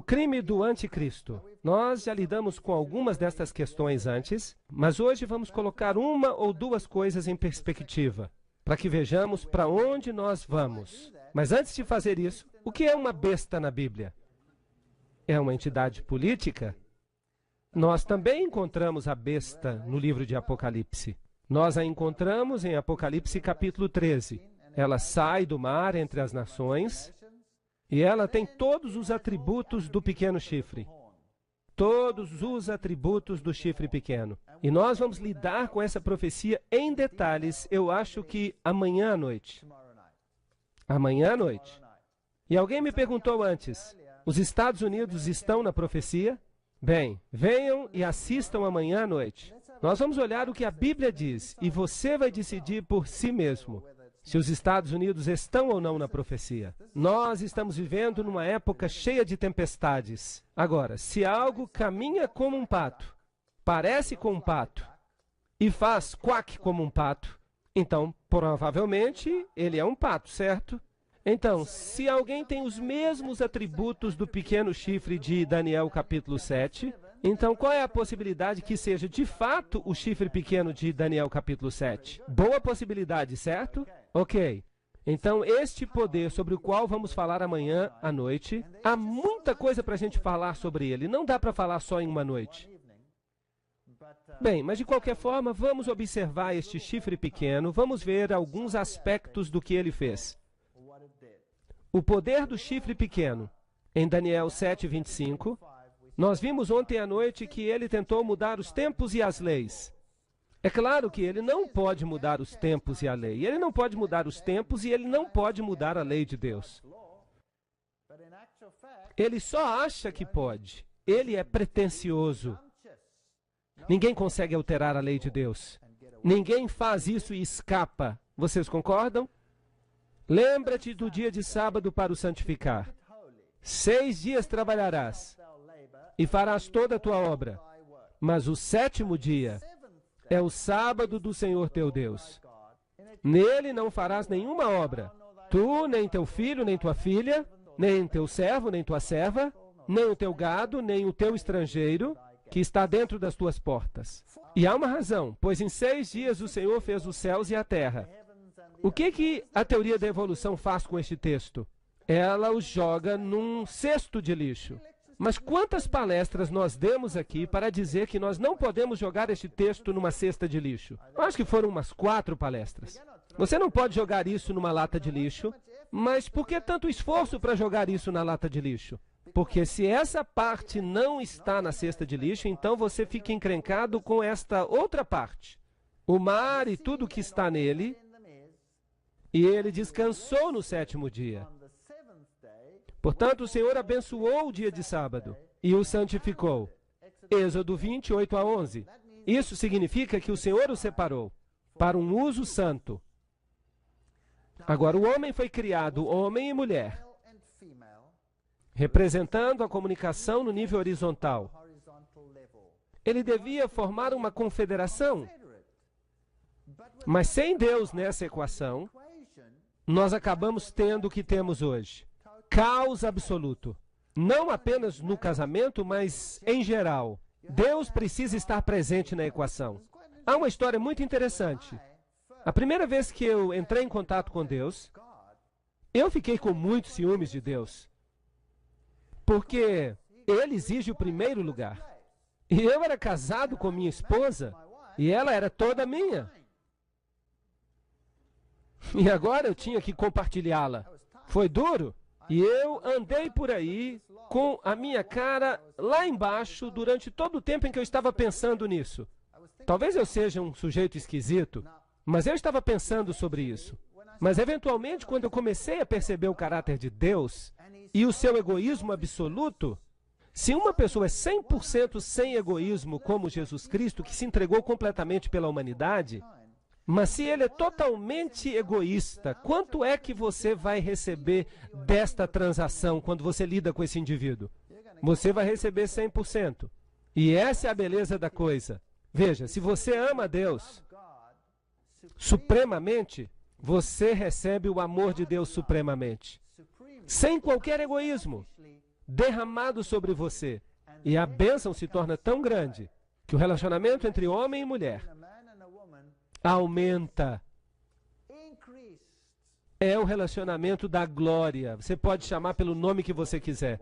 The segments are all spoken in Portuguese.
O crime do anticristo. Nós já lidamos com algumas destas questões antes, mas hoje vamos colocar uma ou duas coisas em perspectiva, para que vejamos para onde nós vamos. Mas antes de fazer isso, o que é uma besta na Bíblia? É uma entidade política? Nós também encontramos a besta no livro de Apocalipse. Nós a encontramos em Apocalipse capítulo 13. Ela sai do mar entre as nações e ela tem todos os atributos do pequeno chifre. Todos os atributos do chifre pequeno. E nós vamos lidar com essa profecia em detalhes, eu acho que amanhã à noite. Amanhã à noite. E alguém me perguntou antes, os Estados Unidos estão na profecia? Bem, venham e assistam amanhã à noite. Nós vamos olhar o que a Bíblia diz e você vai decidir por si mesmo se os Estados Unidos estão ou não na profecia. Nós estamos vivendo numa época cheia de tempestades. Agora, se algo caminha como um pato, parece com um pato e faz quack como um pato, então provavelmente ele é um pato, certo? Então, se alguém tem os mesmos atributos do pequeno chifre de Daniel capítulo 7, então qual é a possibilidade que seja de fato o chifre pequeno de Daniel capítulo 7? Boa possibilidade, certo? Ok. Então, este poder sobre o qual vamos falar amanhã à noite, há muita coisa para a gente falar sobre ele. Não dá para falar só em uma noite. Bem, mas de qualquer forma, vamos observar este chifre pequeno, vamos ver alguns aspectos do que ele fez. O poder do chifre pequeno. Em Daniel 7:25, nós vimos ontem à noite que ele tentou mudar os tempos e as leis. É claro que ele não pode mudar os tempos e a lei. Ele não pode mudar os tempos e ele não pode mudar a lei de Deus. Ele só acha que pode. Ele é pretensioso. Ninguém consegue alterar a lei de Deus. Ninguém faz isso e escapa. Vocês concordam? Lembra-te do dia de sábado para o santificar. 6 dias trabalharás e farás toda a tua obra. Mas o 7º dia é o sábado do Senhor teu Deus. Nele não farás nenhuma obra. Tu, nem teu filho, nem tua filha, nem teu servo, nem tua serva, nem o teu gado, nem o teu estrangeiro, que está dentro das tuas portas. E há uma razão, pois em 6 dias o Senhor fez os céus e a terra. O que a teoria da evolução faz com este texto? Ela os joga num cesto de lixo. Mas quantas palestras nós demos aqui para dizer que nós não podemos jogar este texto numa cesta de lixo? Acho que foram umas 4 palestras. Você não pode jogar isso numa lata de lixo, mas por que tanto esforço para jogar isso na lata de lixo? Porque se essa parte não está na cesta de lixo, então você fica encrencado com esta outra parte. O mar e tudo que está nele. E ele descansou no 7º dia. Portanto, o Senhor abençoou o dia de sábado e o santificou. Êxodo 20:8-11. Isso significa que o Senhor o separou para um uso santo. Agora, o homem foi criado homem e mulher, representando a comunicação no nível horizontal. Ele devia formar uma confederação, mas sem Deus nessa equação, nós acabamos tendo o que temos hoje. Caos absoluto. Não apenas no casamento, mas em geral. Deus precisa estar presente na equação. Há uma história muito interessante. A primeira vez que eu entrei em contato com Deus, eu fiquei com muitos ciúmes de Deus. Porque Ele exige o primeiro lugar. E eu era casado com minha esposa, e ela era toda minha. E agora eu tinha que compartilhá-la. Foi duro. E eu andei por aí com a minha cara lá embaixo durante todo o tempo em que eu estava pensando nisso. Talvez eu seja um sujeito esquisito, mas eu estava pensando sobre isso. Mas eventualmente, quando eu comecei a perceber o caráter de Deus e o seu egoísmo absoluto, se uma pessoa é 100% sem egoísmo como Jesus Cristo, que se entregou completamente pela humanidade, mas se ele é totalmente egoísta, quanto é que você vai receber desta transação quando você lida com esse indivíduo? Você vai receber 100%. E essa é a beleza da coisa. Veja, se você ama a Deus supremamente, você recebe o amor de Deus supremamente. Sem qualquer egoísmo. derramado sobre você. E a bênção se torna tão grande que o relacionamento entre homem e mulher aumenta. É o relacionamento da glória. Você pode chamar pelo nome que você quiser.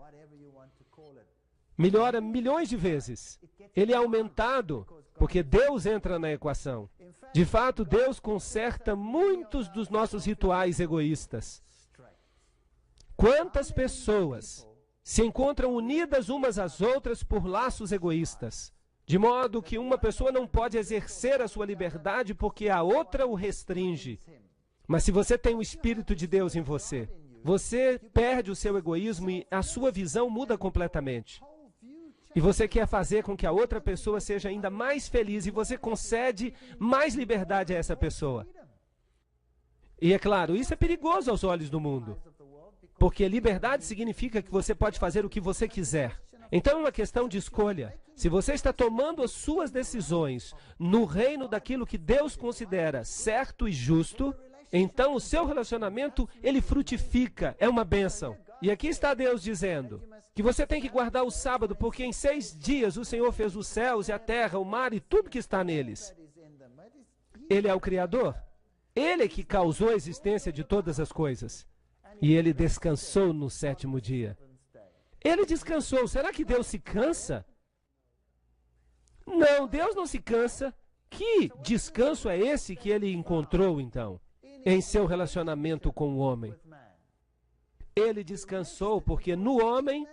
Melhora milhões de vezes. Ele é aumentado porque Deus entra na equação. De fato, Deus conserta muitos dos nossos rituais egoístas. Quantas pessoas se encontram unidas umas às outras por laços egoístas, de modo que uma pessoa não pode exercer a sua liberdade porque a outra o restringe. Mas se você tem o Espírito de Deus em você, você perde o seu egoísmo e a sua visão muda completamente. E você quer fazer com que a outra pessoa seja ainda mais feliz e você concede mais liberdade a essa pessoa. E é claro, isso é perigoso aos olhos do mundo, porque liberdade significa que você pode fazer o que você quiser. Então é uma questão de escolha. Se você está tomando as suas decisões no reino daquilo que Deus considera certo e justo, então o seu relacionamento, ele frutifica, é uma bênção. E aqui está Deus dizendo que você tem que guardar o sábado, porque em 6 dias o Senhor fez os céus e a terra, o mar e tudo que está neles. Ele é o Criador. Ele é que causou a existência de todas as coisas. E ele descansou no 7º dia. Ele descansou. Será que Deus se cansa? Não, Deus não se cansa. Que descanso é esse que ele encontrou, então, em seu relacionamento com o homem? Ele descansou porque no homem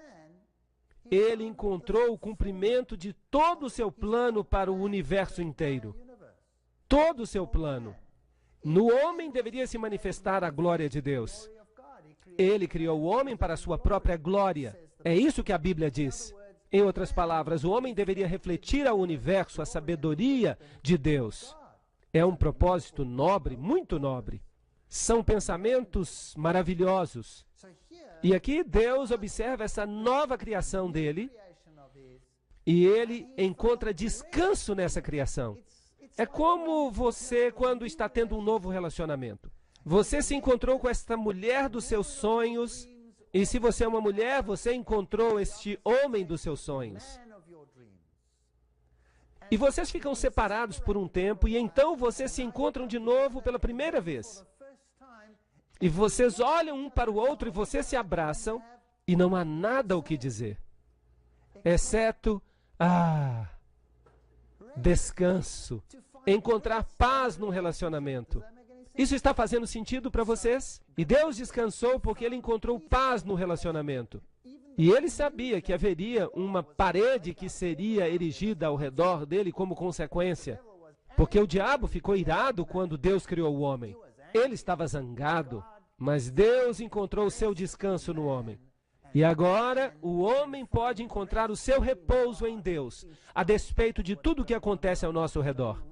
ele encontrou o cumprimento de todo o seu plano para o universo inteiro. Todo o seu plano. No homem deveria se manifestar a glória de Deus. Ele criou o homem para a sua própria glória. É isso que a Bíblia diz. Em outras palavras, o homem deveria refletir ao universo a sabedoria de Deus. É um propósito nobre, muito nobre. São pensamentos maravilhosos. E aqui Deus observa essa nova criação dele e ele encontra descanso nessa criação. É como você quando está tendo um novo relacionamento. Você se encontrou com esta mulher dos seus sonhos e se você é uma mulher, você encontrou este homem dos seus sonhos. E vocês ficam separados por um tempo e então vocês se encontram de novo pela primeira vez. E vocês olham um para o outro e vocês se abraçam e não há nada o que dizer, exceto, descanso, encontrar paz num relacionamento. Isso está fazendo sentido para vocês? E Deus descansou porque ele encontrou paz no relacionamento. E ele sabia que haveria uma parede que seria erigida ao redor dele como consequência. Porque o diabo ficou irado quando Deus criou o homem. Ele estava zangado, mas Deus encontrou o seu descanso no homem. E agora, o homem pode encontrar o seu repouso em Deus, a despeito de tudo o que acontece ao nosso redor.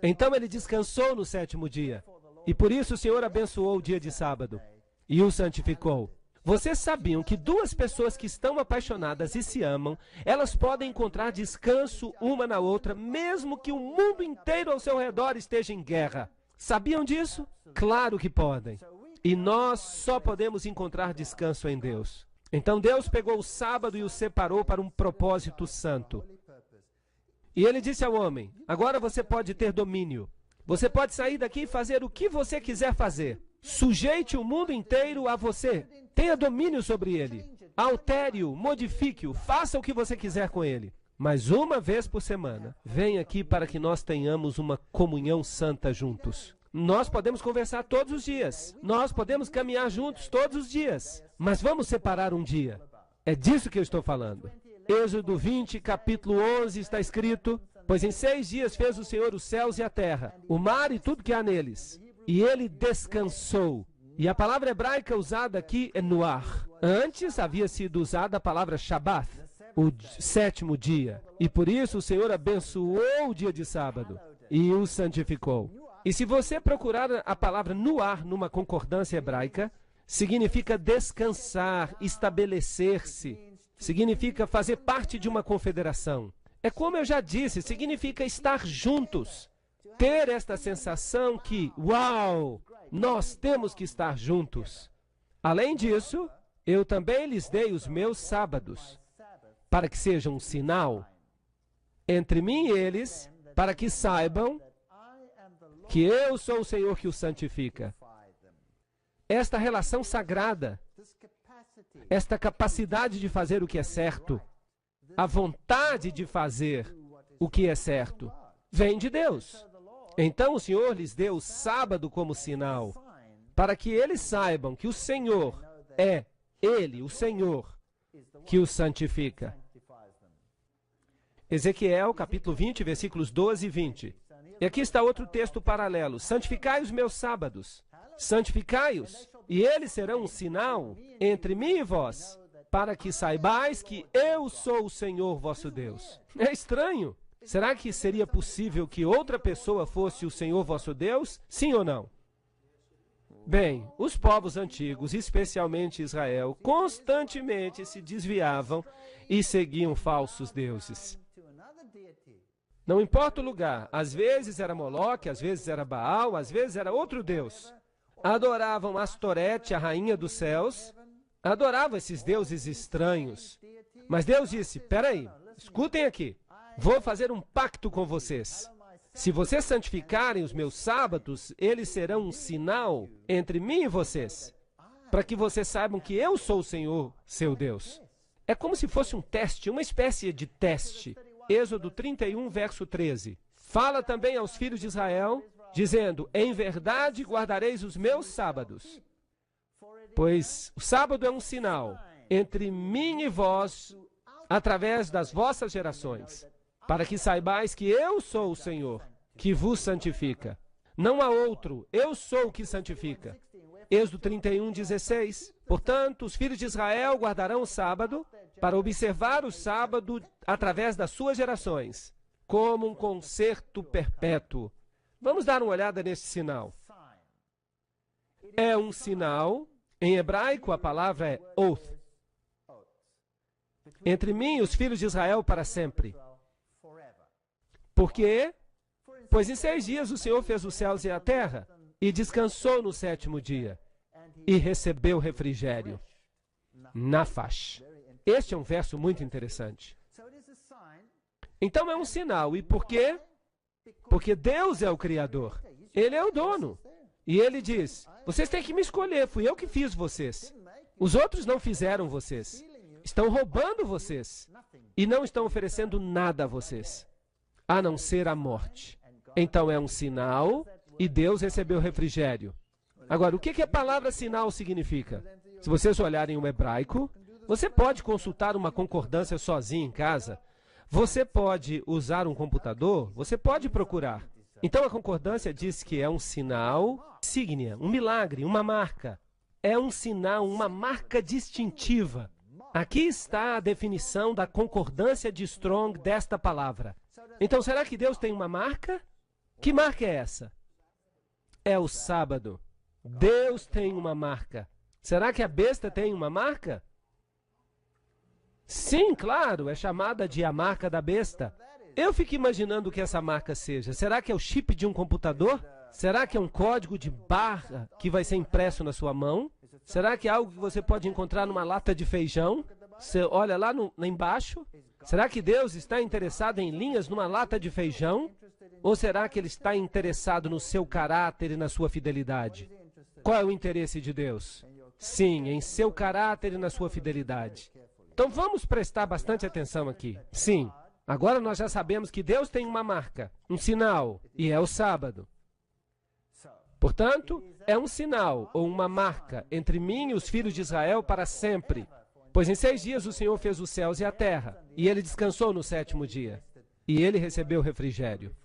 Então ele descansou no 7º dia. E por isso o Senhor abençoou o dia de sábado e o santificou. Vocês sabiam que 2 pessoas que estão apaixonadas e se amam, elas podem encontrar descanso uma na outra, mesmo que o mundo inteiro ao seu redor esteja em guerra. Sabiam disso? Claro que podem. E nós só podemos encontrar descanso em Deus. Então Deus pegou o sábado e o separou para um propósito santo. E ele disse ao homem, agora você pode ter domínio. Você pode sair daqui e fazer o que você quiser fazer. Sujeite o mundo inteiro a você. Tenha domínio sobre ele. Altere-o, modifique-o, faça o que você quiser com ele. Mas uma vez por semana, venha aqui para que nós tenhamos uma comunhão santa juntos. Nós podemos conversar todos os dias. Nós podemos caminhar juntos todos os dias. Mas vamos separar um dia. É disso que eu estou falando. Êxodo 20, capítulo 11, está escrito: pois em 6 dias fez o Senhor os céus e a terra, o mar e tudo que há neles. E ele descansou. E a palavra hebraica usada aqui é Noar. Antes havia sido usada a palavra Shabbat, o 7º dia. E por isso o Senhor abençoou o dia de sábado e o santificou. E se você procurar a palavra Noar numa concordância hebraica, significa descansar, estabelecer-se. Significa fazer parte de uma confederação. É como eu já disse, significa estar juntos. Ter esta sensação que, uau, nós temos que estar juntos. Além disso, eu também lhes dei os meus sábados, para que sejam um sinal entre mim e eles, para que saibam que eu sou o Senhor que os santifica. Esta relação sagrada, esta capacidade de fazer o que é certo, a vontade de fazer o que é certo, vem de Deus. Então o Senhor lhes deu o sábado como sinal, para que eles saibam que o Senhor é Ele, o Senhor, que os santifica. Ezequiel, capítulo 20, versículos 12 e 20. E aqui está outro texto paralelo. Santificai os meus sábados, santificai-os, e eles serão um sinal entre mim e vós, para que saibais que eu sou o Senhor vosso Deus. É estranho. Será que seria possível que outra pessoa fosse o Senhor vosso Deus? Sim ou não? Bem, os povos antigos, especialmente Israel, constantemente se desviavam e seguiam falsos deuses. Não importa o lugar, às vezes era Moloque, às vezes era Baal, às vezes era outro deus. Adoravam Astorete, a rainha dos céus, adoravam esses deuses estranhos. Mas Deus disse, peraí, escutem aqui, vou fazer um pacto com vocês. Se vocês santificarem os meus sábados, eles serão um sinal entre mim e vocês, para que vocês saibam que eu sou o Senhor, seu Deus. É como se fosse um teste, uma espécie de teste. Êxodo 31, verso 13. Fala também aos filhos de Israel, dizendo, em verdade guardareis os meus sábados, pois o sábado é um sinal entre mim e vós, através das vossas gerações, para que saibais que eu sou o Senhor, que vos santifica. Não há outro, eu sou o que santifica. Êxodo 31, 16. Portanto, os filhos de Israel guardarão o sábado, para observar o sábado através das suas gerações, como um concerto perpétuo. Vamos dar uma olhada nesse sinal. É um sinal, em hebraico a palavra é oath, entre mim e os filhos de Israel para sempre. Por quê? Pois em 6 dias o Senhor fez os céus e a terra, e descansou no 7º dia, e recebeu refrigério. Nafash. Este é um verso muito interessante. Então é um sinal. E por quê? Porque Deus é o Criador. Ele é o dono. E Ele diz, vocês têm que me escolher, fui eu que fiz vocês. Os outros não fizeram vocês. Estão roubando vocês. E não estão oferecendo nada a vocês, a não ser a morte. Então é um sinal e Deus recebeu refrigério. Agora, o que a palavra sinal significa? Se vocês olharem o hebraico, você pode consultar uma concordância sozinho em casa. Você pode usar um computador, você pode procurar. Então a concordância diz que é um sinal, sígnea, um milagre, uma marca. É um sinal, uma marca distintiva. Aqui está a definição da concordância de Strong desta palavra. Então, será que Deus tem uma marca? Que marca é essa? É o sábado. Deus tem uma marca. Será que a besta tem uma marca? Sim, claro, é chamada de a marca da besta. Eu fico imaginando o que essa marca seja. Será que é o chip de um computador? Será que é um código de barra que vai ser impresso na sua mão? Será que é algo que você pode encontrar numa lata de feijão? Você olha lá embaixo. Será que Deus está interessado em linhas numa lata de feijão? Ou será que Ele está interessado no seu caráter e na sua fidelidade? Qual é o interesse de Deus? Sim, em seu caráter e na sua fidelidade. Então vamos prestar bastante atenção aqui. Sim, agora nós já sabemos que Deus tem uma marca, um sinal, e é o sábado. Portanto, é um sinal ou uma marca entre mim e os filhos de Israel para sempre. Pois em 6 dias o Senhor fez os céus e a terra, e Ele descansou no 7º dia, e Ele recebeu refrigério.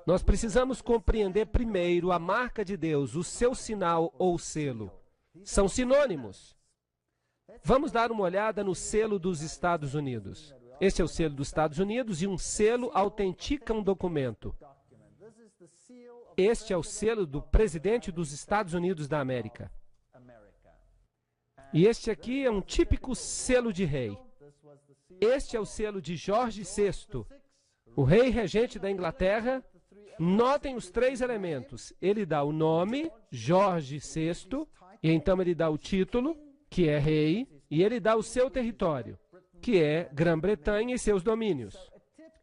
Nós precisamos compreender primeiro a marca de Deus, o seu sinal ou selo. São sinônimos. Vamos dar uma olhada no selo dos Estados Unidos. Este é o selo dos Estados Unidos e um selo autentica um documento. Este é o selo do presidente dos Estados Unidos da América. E este aqui é um típico selo de rei. Este é o selo de Jorge VI, o rei regente da Inglaterra. Notem os 3 elementos. Ele dá o nome, Jorge VI, e então ele dá o título, que é rei, e ele dá o seu território, que é Grã-Bretanha e seus domínios.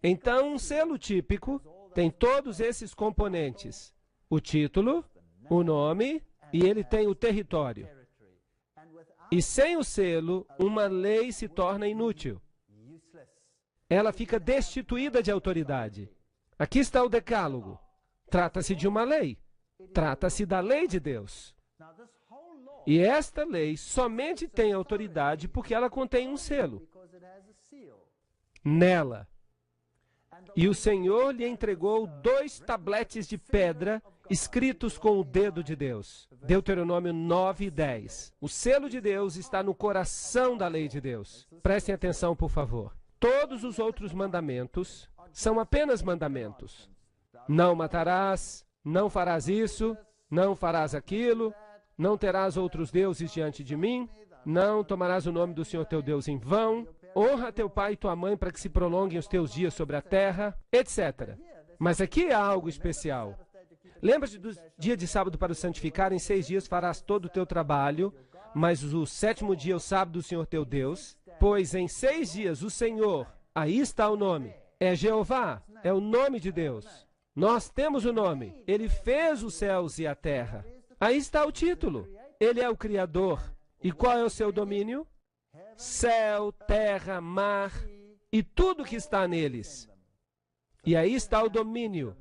Então, um selo típico tem todos esses componentes: o título, o nome, e ele tem o território. E sem o selo, uma lei se torna inútil. Ela fica destituída de autoridade. Aqui está o Decálogo. Trata-se de uma lei. Trata-se da lei de Deus. E esta lei somente tem autoridade porque ela contém um selo nela. E o Senhor lhe entregou 2 tabletes de pedra escritos com o dedo de Deus. Deuteronômio 9 e 10. O selo de Deus está no coração da lei de Deus. Prestem atenção, por favor. Todos os outros mandamentos são apenas mandamentos. Não matarás, não farás isso, não farás aquilo, não terás outros deuses diante de mim, não tomarás o nome do Senhor teu Deus em vão, honra teu pai e tua mãe para que se prolonguem os teus dias sobre a terra, etc. Mas aqui há algo especial. Lembra-te do dia de sábado para o santificar, em 6 dias farás todo o teu trabalho, mas o 7º dia é o sábado do Senhor teu Deus, pois em 6 dias o Senhor, aí está o nome, é Jeová, é o nome de Deus. Nós temos o nome, ele fez os céus e a terra. Aí está o título, ele é o Criador. E qual é o seu domínio? Céu, terra, mar e tudo que está neles. E aí está o domínio.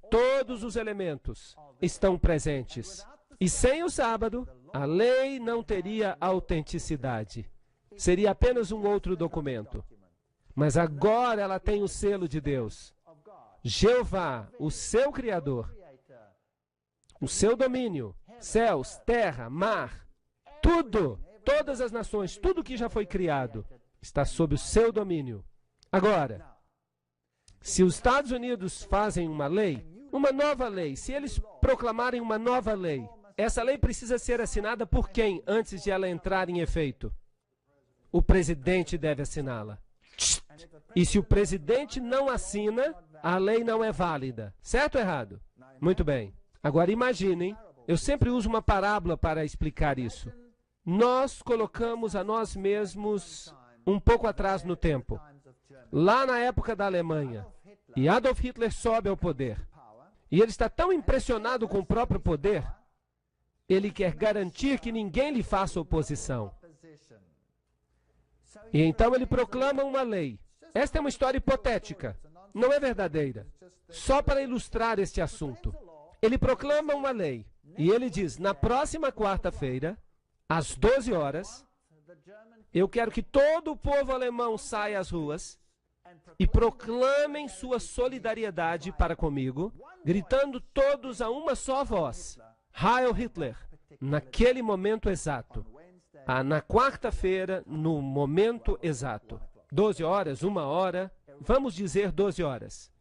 Todos os elementos estão presentes. E sem o sábado, a lei não teria autenticidade. Seria apenas um outro documento. Mas agora ela tem o selo de Deus. Jeová, o seu Criador, o seu domínio, céus, terra, mar, tudo, todas as nações, tudo que já foi criado, está sob o seu domínio. Agora, se os Estados Unidos fazem uma lei, uma nova lei, se eles proclamarem uma nova lei, essa lei precisa ser assinada por quem antes de ela entrar em efeito? O presidente deve assiná-la. E se o presidente não assina, a lei não é válida. Certo ou errado? Muito bem. Agora imaginem, eu sempre uso uma parábola para explicar isso. Nós colocamos a nós mesmos um pouco atrás no tempo. Lá na época da Alemanha. E Adolf Hitler sobe ao poder. E ele está tão impressionado com o próprio poder, ele quer garantir que ninguém lhe faça oposição. E então ele proclama uma lei. Esta é uma história hipotética, não é verdadeira. Só para ilustrar este assunto. Ele proclama uma lei. E ele diz, na próxima quarta-feira, às 12 horas, eu quero que todo o povo alemão saia às ruas e proclamem sua solidariedade para comigo, gritando todos a uma só voz, Heil Hitler, naquele momento exato. Na quarta-feira, no momento exato. 12 horas, 1 hora, vamos dizer 12 horas.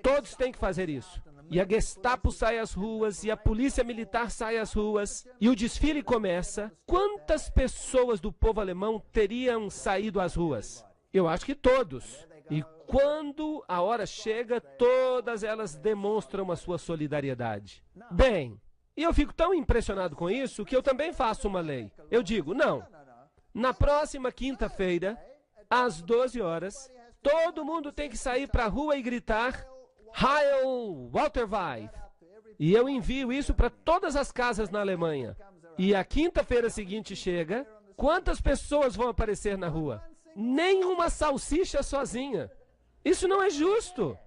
Todos têm que fazer isso. E a Gestapo sai às ruas, e a polícia militar sai às ruas, e o desfile começa. Quantas pessoas do povo alemão teriam saído às ruas? Eu acho que todos. E quando a hora chega, todas elas demonstram a sua solidariedade. Bem, e eu fico tão impressionado com isso que eu também faço uma lei. Eu digo, não, na próxima quinta-feira, às 12 horas, todo mundo tem que sair para a rua e gritar Heil Walter Weiss. E eu envio isso para todas as casas na Alemanha. E a quinta-feira seguinte chega, quantas pessoas vão aparecer na rua? Nenhuma salsicha sozinha. Isso não é justo.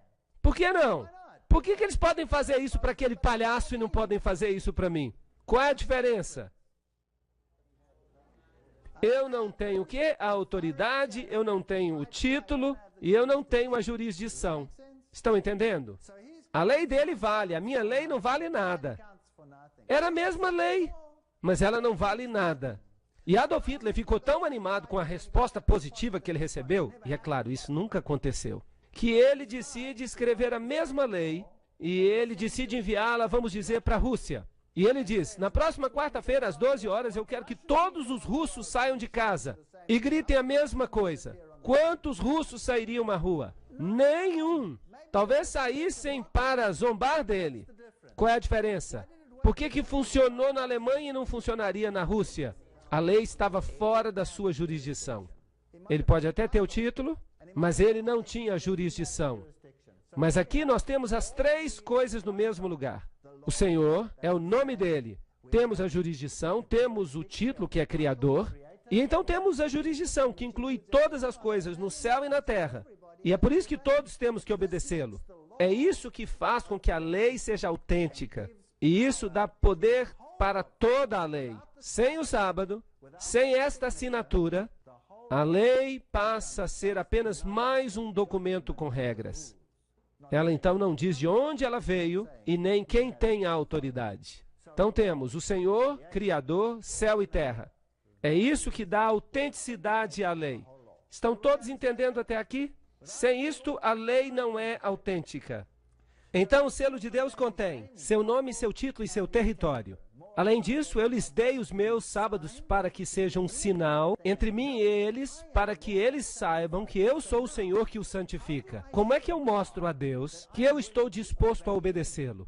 Por que não? Por que eles podem fazer isso para aquele palhaço e não podem fazer isso para mim? Qual é a diferença? Eu não tenho o quê? A autoridade, eu não tenho o título e eu não tenho a jurisdição. Estão entendendo? A lei dele vale, a minha lei não vale nada. Era a mesma lei, mas ela não vale nada. E Adolf Hitler ficou tão animado com a resposta positiva que ele recebeu, e é claro, isso nunca aconteceu, que ele decide escrever a mesma lei e ele decide enviá-la, vamos dizer, para a Rússia. E ele diz, na próxima quarta-feira, às 12 horas, eu quero que todos os russos saiam de casa e gritem a mesma coisa. Quantos russos sairiam à rua? Nenhum. Talvez saíssem para zombar dele. Qual é a diferença? Por que funcionou na Alemanha e não funcionaria na Rússia? A lei estava fora da sua jurisdição. Ele pode até ter o título, mas ele não tinha jurisdição. Mas aqui nós temos as três coisas no mesmo lugar. O Senhor é o nome dele. Temos a jurisdição, temos o título, que é Criador, e então temos a jurisdição, que inclui todas as coisas no céu e na terra. E é por isso que todos temos que obedecê-lo. É isso que faz com que a lei seja autêntica. E isso dá poder para toda a lei. Sem o sábado, sem esta assinatura, a lei passa a ser apenas mais um documento com regras. Ela então não diz de onde ela veio e nem quem tem a autoridade. Então temos o Senhor, Criador, céu e terra. É isso que dá autenticidade à lei. Estão todos entendendo até aqui? Sem isto, a lei não é autêntica. Então, o selo de Deus contém seu nome, seu título e seu território. Além disso, eu lhes dei os meus sábados para que sejam um sinal entre mim e eles, para que eles saibam que eu sou o Senhor que os santifica. Como é que eu mostro a Deus que eu estou disposto a obedecê-lo?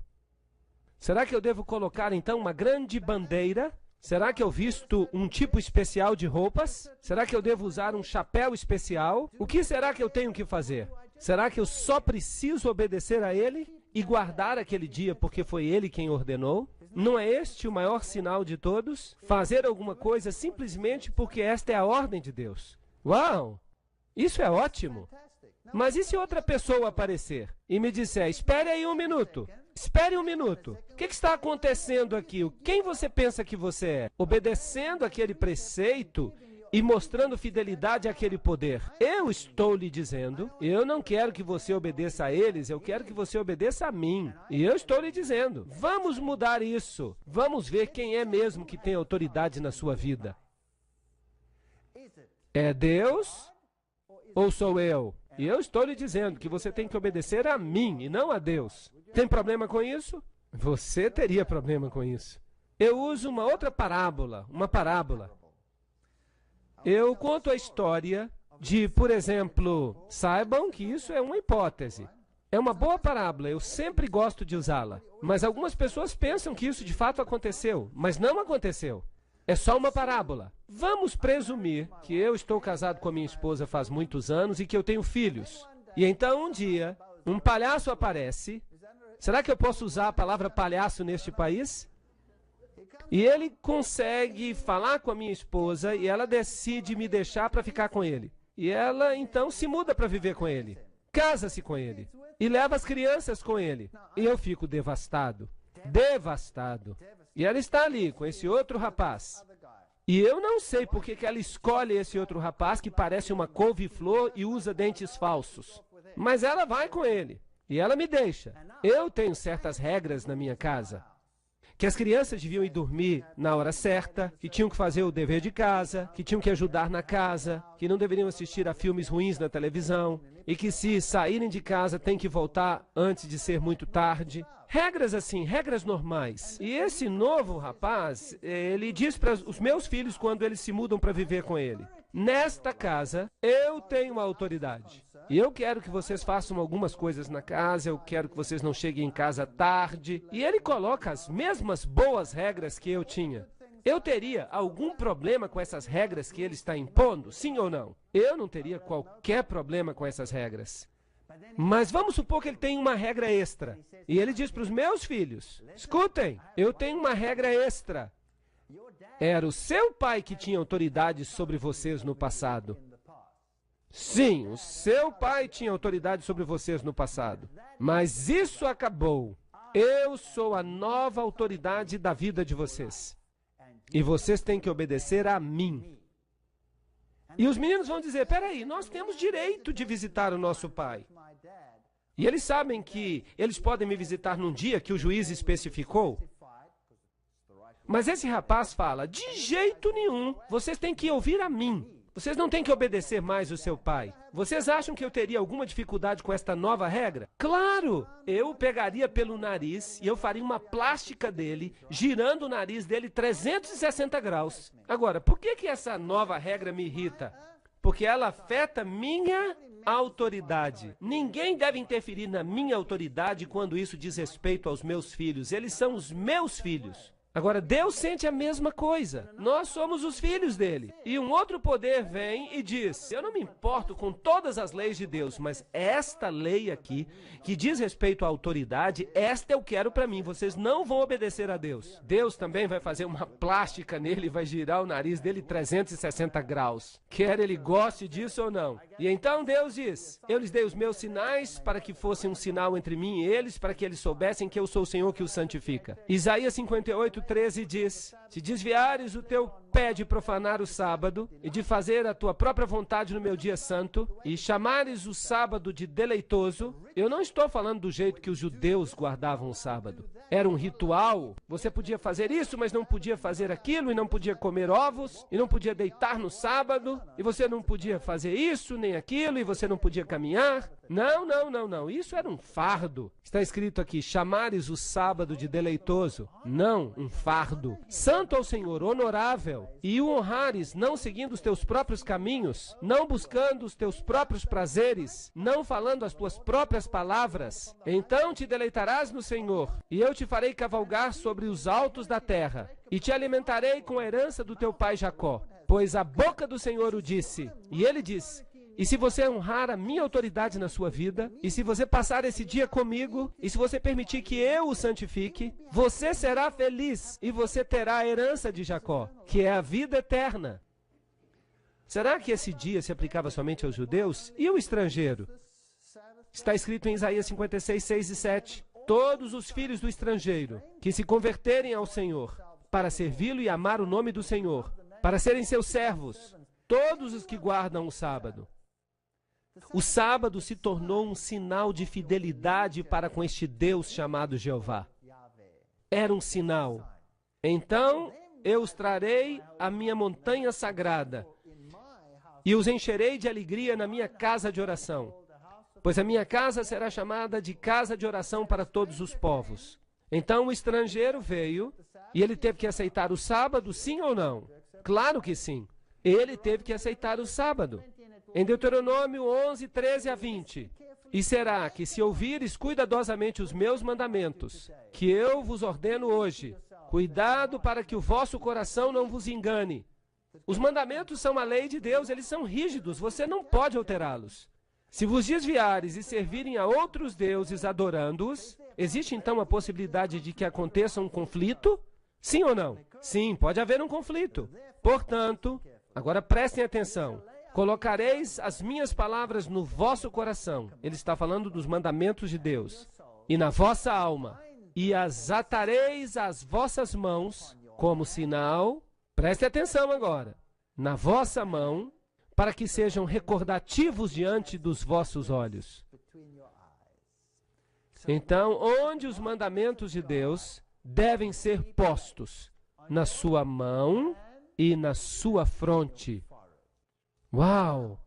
Será que eu devo colocar, então, uma grande bandeira? Será que eu visto um tipo especial de roupas? Será que eu devo usar um chapéu especial? O que será que eu tenho que fazer? Será que eu só preciso obedecer a Ele e guardar aquele dia porque foi Ele quem ordenou? Não é este o maior sinal de todos? Fazer alguma coisa simplesmente porque esta é a ordem de Deus. Uau! Isso é ótimo! Mas e se outra pessoa aparecer e me disser, espere aí um minuto, espere um minuto, o que está acontecendo aqui? Quem você pensa que você é? Obedecendo aquele preceito e mostrando fidelidade àquele poder. Eu estou lhe dizendo, eu não quero que você obedeça a eles, eu quero que você obedeça a mim. E eu estou lhe dizendo, vamos mudar isso. Vamos ver quem é mesmo que tem autoridade na sua vida. É Deus ou sou eu? E eu estou lhe dizendo que você tem que obedecer a mim e não a Deus. Tem problema com isso? Você teria problema com isso. Eu uso uma outra parábola, uma parábola. Eu conto a história de, por exemplo, saibam que isso é uma hipótese. É uma boa parábola, eu sempre gosto de usá-la. Mas algumas pessoas pensam que isso de fato aconteceu, mas não aconteceu. É só uma parábola. Vamos presumir que eu estou casado com a minha esposa faz muitos anos e que eu tenho filhos. E então um dia, um palhaço aparece. Será que eu posso usar a palavra palhaço neste país? E ele consegue falar com a minha esposa e ela decide me deixar para ficar com ele. E ela então se muda para viver com ele. Casa-se com ele. E leva as crianças com ele. E eu fico devastado. Devastado. E ela está ali com esse outro rapaz. E eu não sei por que ela escolhe esse outro rapaz que parece uma couve-flor e usa dentes falsos. Mas ela vai com ele. E ela me deixa. Eu tenho certas regras na minha casa. Que as crianças deviam ir dormir na hora certa, que tinham que fazer o dever de casa, que tinham que ajudar na casa, que não deveriam assistir a filmes ruins na televisão, e que se saírem de casa tem que voltar antes de ser muito tarde. Regras assim, regras normais. E esse novo rapaz, ele diz para os meus filhos quando eles se mudam para viver com ele, nesta casa, eu tenho a autoridade. E eu quero que vocês façam algumas coisas na casa, eu quero que vocês não cheguem em casa tarde. E ele coloca as mesmas boas regras que eu tinha. Eu teria algum problema com essas regras que ele está impondo? Sim ou não? Eu não teria qualquer problema com essas regras. Mas vamos supor que ele tem uma regra extra. E ele diz para os meus filhos, escutem, eu tenho uma regra extra. Era o seu pai que tinha autoridade sobre vocês no passado. Sim, o seu pai tinha autoridade sobre vocês no passado. Mas isso acabou. Eu sou a nova autoridade da vida de vocês. E vocês têm que obedecer a mim. E os meninos vão dizer, peraí, nós temos direito de visitar o nosso pai. E eles sabem que eles podem me visitar num dia que o juiz especificou. Mas esse rapaz fala, de jeito nenhum, vocês têm que ouvir a mim. Vocês não têm que obedecer mais o seu pai. Vocês acham que eu teria alguma dificuldade com esta nova regra? Claro! Eu o pegaria pelo nariz e eu faria uma plástica dele, girando o nariz dele 360 graus. Agora, por que essa nova regra me irrita? Porque ela afeta minha autoridade. Ninguém deve interferir na minha autoridade quando isso diz respeito aos meus filhos. Eles são os meus filhos. Agora, Deus sente a mesma coisa. Nós somos os filhos dele. E um outro poder vem e diz, eu não me importo com todas as leis de Deus, mas esta lei aqui, que diz respeito à autoridade, esta eu quero para mim. Vocês não vão obedecer a Deus. Deus também vai fazer uma plástica nele e vai girar o nariz dele 360 graus. Quer ele goste disso ou não. E então Deus diz, eu lhes dei os meus sinais para que fosse um sinal entre mim e eles, para que eles soubessem que eu sou o Senhor que os santifica. Isaías 58:13 diz, se desviares o teu pé de profanar o sábado e de fazer a tua própria vontade no meu dia santo e chamares o sábado de deleitoso, eu não estou falando do jeito que os judeus guardavam o sábado. Era um ritual, você podia fazer isso, mas não podia fazer aquilo, e não podia comer ovos, e não podia deitar no sábado, e você não podia fazer isso, nem aquilo, e você não podia caminhar. Não, isso era um fardo. Está escrito aqui, chamares o sábado de deleitoso. Não, um fardo. Santo ao Senhor, honorável, e o honrares, não seguindo os teus próprios caminhos, não buscando os teus próprios prazeres, não falando as tuas próprias palavras. Então te deleitarás no Senhor, e eu te farei cavalgar sobre os altos da terra, e te alimentarei com a herança do teu pai Jacó. Pois a boca do Senhor o disse, e ele diz, e se você honrar a minha autoridade na sua vida, e se você passar esse dia comigo, e se você permitir que eu o santifique, você será feliz e você terá a herança de Jacó, que é a vida eterna. Será que esse dia se aplicava somente aos judeus? E o estrangeiro? Está escrito em Isaías 56:6 e 7. Todos os filhos do estrangeiro que se converterem ao Senhor, para servi-lo e amar o nome do Senhor, para serem seus servos, todos os que guardam o sábado. O sábado se tornou um sinal de fidelidade para com este Deus chamado Jeová. Era um sinal. Então eu os trarei à minha montanha sagrada e os encherei de alegria na minha casa de oração, pois a minha casa será chamada de casa de oração para todos os povos. Então o estrangeiro veio e ele teve que aceitar o sábado, sim ou não? Claro que sim. Ele teve que aceitar o sábado. Em Deuteronômio 11:13 a 20. E será que se ouvires cuidadosamente os meus mandamentos, que eu vos ordeno hoje, cuidado para que o vosso coração não vos engane. Os mandamentos são a lei de Deus, eles são rígidos, você não pode alterá-los. Se vos desviares e servirem a outros deuses adorando-os, existe então a possibilidade de que aconteça um conflito? Sim ou não? Sim, pode haver um conflito. Portanto, agora prestem atenção. Colocareis as minhas palavras no vosso coração. Ele está falando dos mandamentos de Deus. E na vossa alma. E as atareis às vossas mãos como sinal. Preste atenção agora. Na vossa mão, para que sejam recordativos diante dos vossos olhos. Então, onde os mandamentos de Deus devem ser postos? Na sua mão e na sua fronte. Uau!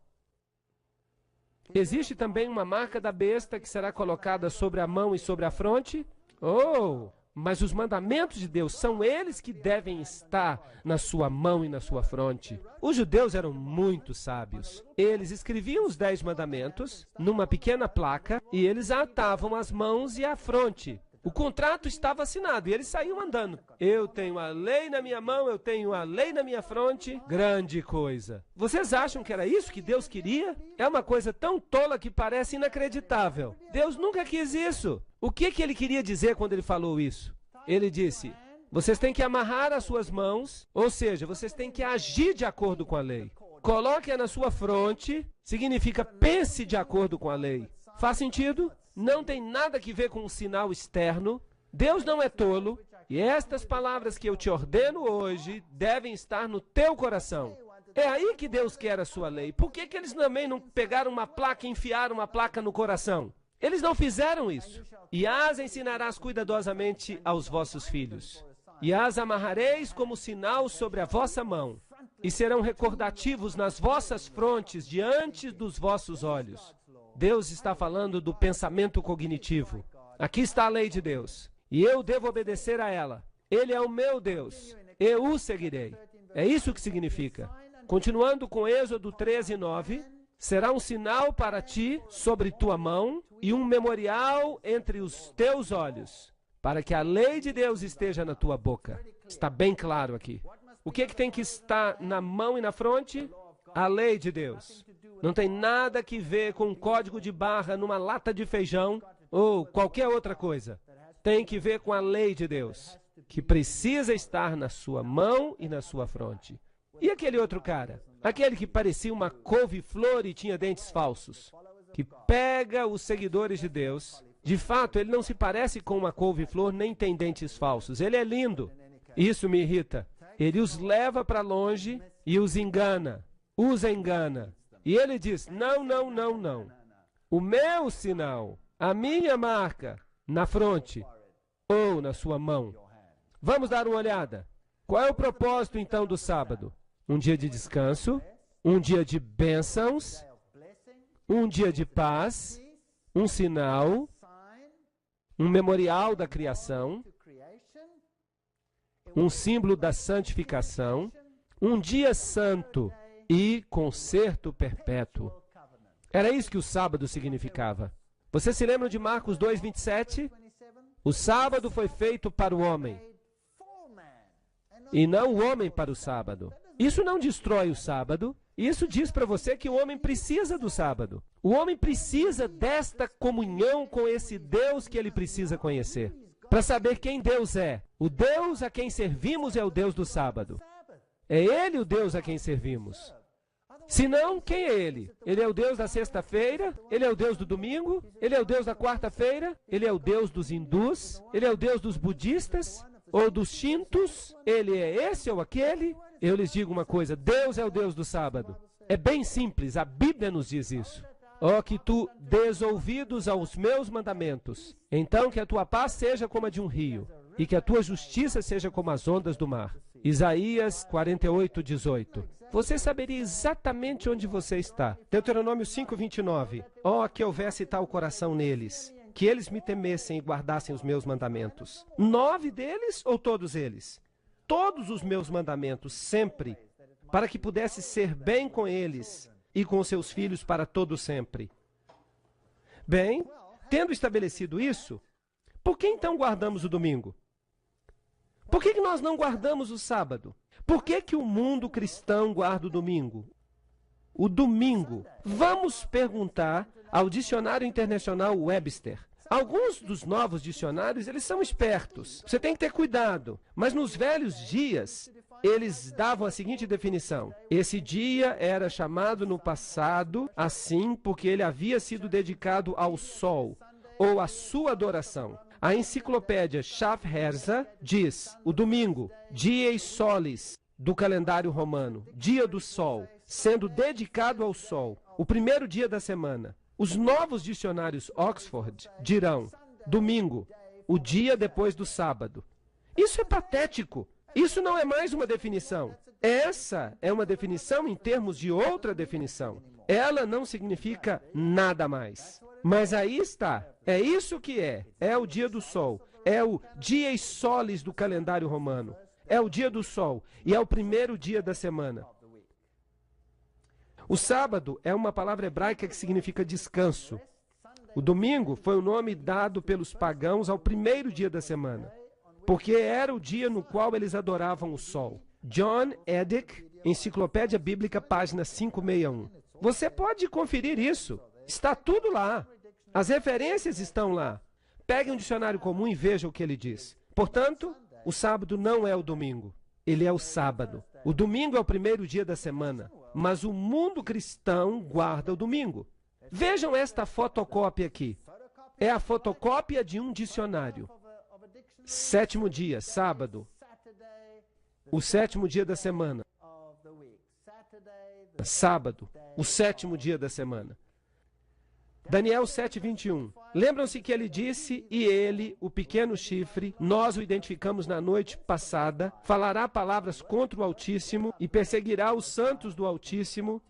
Existe também uma marca da besta que será colocada sobre a mão e sobre a fronte? Oh! Mas os mandamentos de Deus são eles que devem estar na sua mão e na sua fronte. Os judeus eram muito sábios. Eles escreviam os 10 mandamentos numa pequena placa e eles atavam as mãos e a fronte. O contrato estava assinado e eles saíam andando. Eu tenho a lei na minha mão, eu tenho a lei na minha fronte. Grande coisa. Vocês acham que era isso que Deus queria? É uma coisa tão tola que parece inacreditável. Deus nunca quis isso. O que ele queria dizer quando ele falou isso? Ele disse, vocês têm que amarrar as suas mãos, ou seja, vocês têm que agir de acordo com a lei. Coloque-a na sua fronte, significa pense de acordo com a lei. Faz sentido? Não tem nada que ver com um sinal externo. Deus não é tolo. E estas palavras que eu te ordeno hoje devem estar no teu coração. É aí que Deus quer a sua lei. Por que eles também não pegaram uma placa e enfiaram uma placa no coração? Eles não fizeram isso. E as ensinarás cuidadosamente aos vossos filhos. E as amarrareis como sinal sobre a vossa mão. E serão recordativos nas vossas frontes diante dos vossos olhos. Deus está falando do pensamento cognitivo. Aqui está a lei de Deus. E eu devo obedecer a ela. Ele é o meu Deus. Eu o seguirei. É isso que significa. Continuando com Êxodo 13:9. Será um sinal para ti sobre tua mão e um memorial entre os teus olhos, para que a lei de Deus esteja na tua boca. Está bem claro aqui. O que é que tem que estar na mão e na fronte? A lei de Deus. Não tem nada que ver com um código de barra numa lata de feijão ou qualquer outra coisa. Tem que ver com a lei de Deus, que precisa estar na sua mão e na sua fronte. E aquele outro cara? Aquele que parecia uma couve-flor e tinha dentes falsos, que pega os seguidores de Deus. De fato, ele não se parece com uma couve-flor nem tem dentes falsos. Ele é lindo. Isso me irrita. Ele os leva para longe e os engana. Os engana. E ele diz, não, não, não, não. O meu sinal, a minha marca, na fronte ou na sua mão. Vamos dar uma olhada. Qual é o propósito, então, do sábado? Um dia de descanso, um dia de bênçãos, um dia de paz, um sinal, um memorial da criação, um símbolo da santificação, um dia santo e concerto perpétuo. Era isso que o sábado significava. Você se lembra de Marcos 2:27? O sábado foi feito para o homem, e não o homem para o sábado. Isso não destrói o sábado. Isso diz para você que o homem precisa do sábado. O homem precisa desta comunhão com esse Deus que ele precisa conhecer, para saber quem Deus é. O Deus a quem servimos é o Deus do sábado. É Ele o Deus a quem servimos. Se não, quem é Ele? Ele é o Deus da sexta-feira? Ele é o Deus do domingo? Ele é o Deus da quarta-feira? Ele é o Deus dos hindus? Ele é o Deus dos budistas? Ou dos shintos? Ele é esse ou aquele? Eu lhes digo uma coisa, Deus é o Deus do sábado. É bem simples, a Bíblia nos diz isso. Ó, que tu des ouvidos aos meus mandamentos, então que a tua paz seja como a de um rio, e que a tua justiça seja como as ondas do mar. Isaías 48:18. Você saberia exatamente onde você está. Deuteronômio 5:29. Ó, que houvesse tal coração neles, que eles me temessem e guardassem os meus mandamentos. 9 deles ou todos eles? Todos os meus mandamentos, sempre, para que pudesse ser bem com eles e com seus filhos para todo sempre. Bem, tendo estabelecido isso, por que então guardamos o domingo? Por que nós não guardamos o sábado? Por que o mundo cristão guarda o domingo? O domingo. Vamos perguntar ao Dicionário Internacional Webster. Alguns dos novos dicionários, eles são espertos. Você tem que ter cuidado. Mas nos velhos dias, eles davam a seguinte definição. Esse dia era chamado no passado assim porque ele havia sido dedicado ao sol, ou à sua adoração. A enciclopédia Schaffhauser diz, o domingo, dies solis, do calendário romano, dia do sol, sendo dedicado ao sol, o primeiro dia da semana. Os novos dicionários Oxford dirão, domingo, o dia depois do sábado. Isso é patético. Isso não é mais uma definição. Essa é uma definição em termos de outra definição. Ela não significa nada mais. Mas aí está. É isso que é. É o dia do sol. É o dies solis do calendário romano. É o dia do sol. E é o primeiro dia da semana. O sábado é uma palavra hebraica que significa descanso. O domingo foi o nome dado pelos pagãos ao primeiro dia da semana, porque era o dia no qual eles adoravam o sol. John Edick, Enciclopédia Bíblica, página 561. Você pode conferir isso. Está tudo lá. As referências estão lá. Pegue um dicionário comum e veja o que ele diz. Portanto, o sábado não é o domingo. Ele é o sábado. O domingo é o primeiro dia da semana, mas o mundo cristão guarda o domingo. Vejam esta fotocópia aqui. É a fotocópia de um dicionário. Sétimo dia, sábado. O sétimo dia da semana. Sábado, o sétimo dia da semana. Daniel 7:21. Lembram-se que ele disse, e ele, o pequeno chifre, nós o identificamos na noite passada, falará palavras contra o Altíssimo e perseguirá os santos do Altíssimo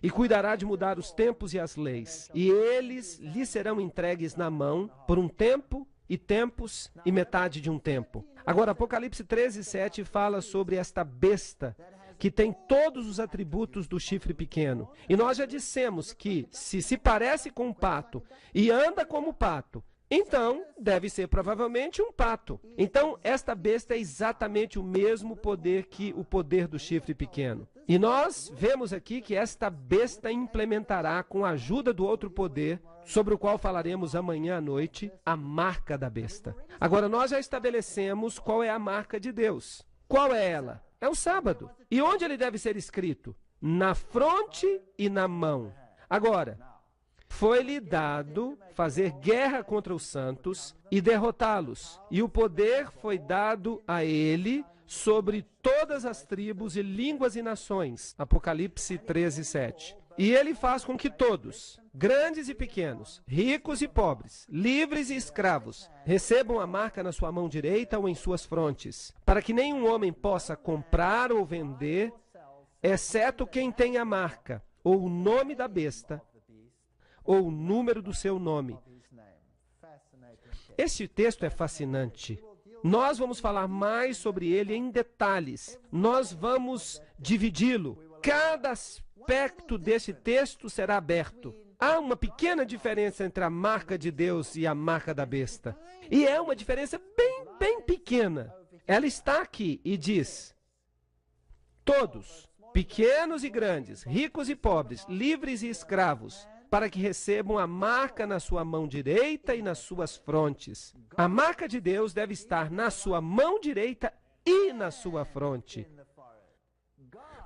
e cuidará de mudar os tempos e as leis. E eles lhe serão entregues na mão por um tempo e tempos e metade de um tempo. Agora, Apocalipse 13:7 fala sobre esta besta que tem todos os atributos do chifre pequeno. E nós já dissemos que, se parece com um pato e anda como pato, Então, deve ser provavelmente um pato. Então, esta besta é exatamente o mesmo poder que o poder do chifre pequeno. E nós vemos aqui que esta besta implementará, com a ajuda do outro poder, sobre o qual falaremos amanhã à noite, a marca da besta. Agora, nós já estabelecemos qual é a marca de Deus. Qual é ela? É o sábado. E onde ele deve ser escrito? Na fronte e na mão. Agora, foi-lhe dado fazer guerra contra os santos e derrotá-los. E o poder foi dado a ele sobre todas as tribos e línguas e nações. Apocalipse 13:7. E ele faz com que todos, grandes e pequenos, ricos e pobres, livres e escravos, recebam a marca na sua mão direita ou em suas frontes, para que nenhum homem possa comprar ou vender, exceto quem tem a marca, ou o nome da besta, ou o número do seu nome. Este texto é fascinante. Nós vamos falar mais sobre ele em detalhes. Nós vamos dividi-lo. Cada aspecto desse texto será aberto. Há uma pequena diferença entre a marca de Deus e a marca da besta. E é uma diferença bem pequena. Ela está aqui e diz: todos, pequenos e grandes, ricos e pobres, livres e escravos, para que recebam a marca na sua mão direita e nas suas frontes. A marca de Deus deve estar na sua mão direita e na sua fronte.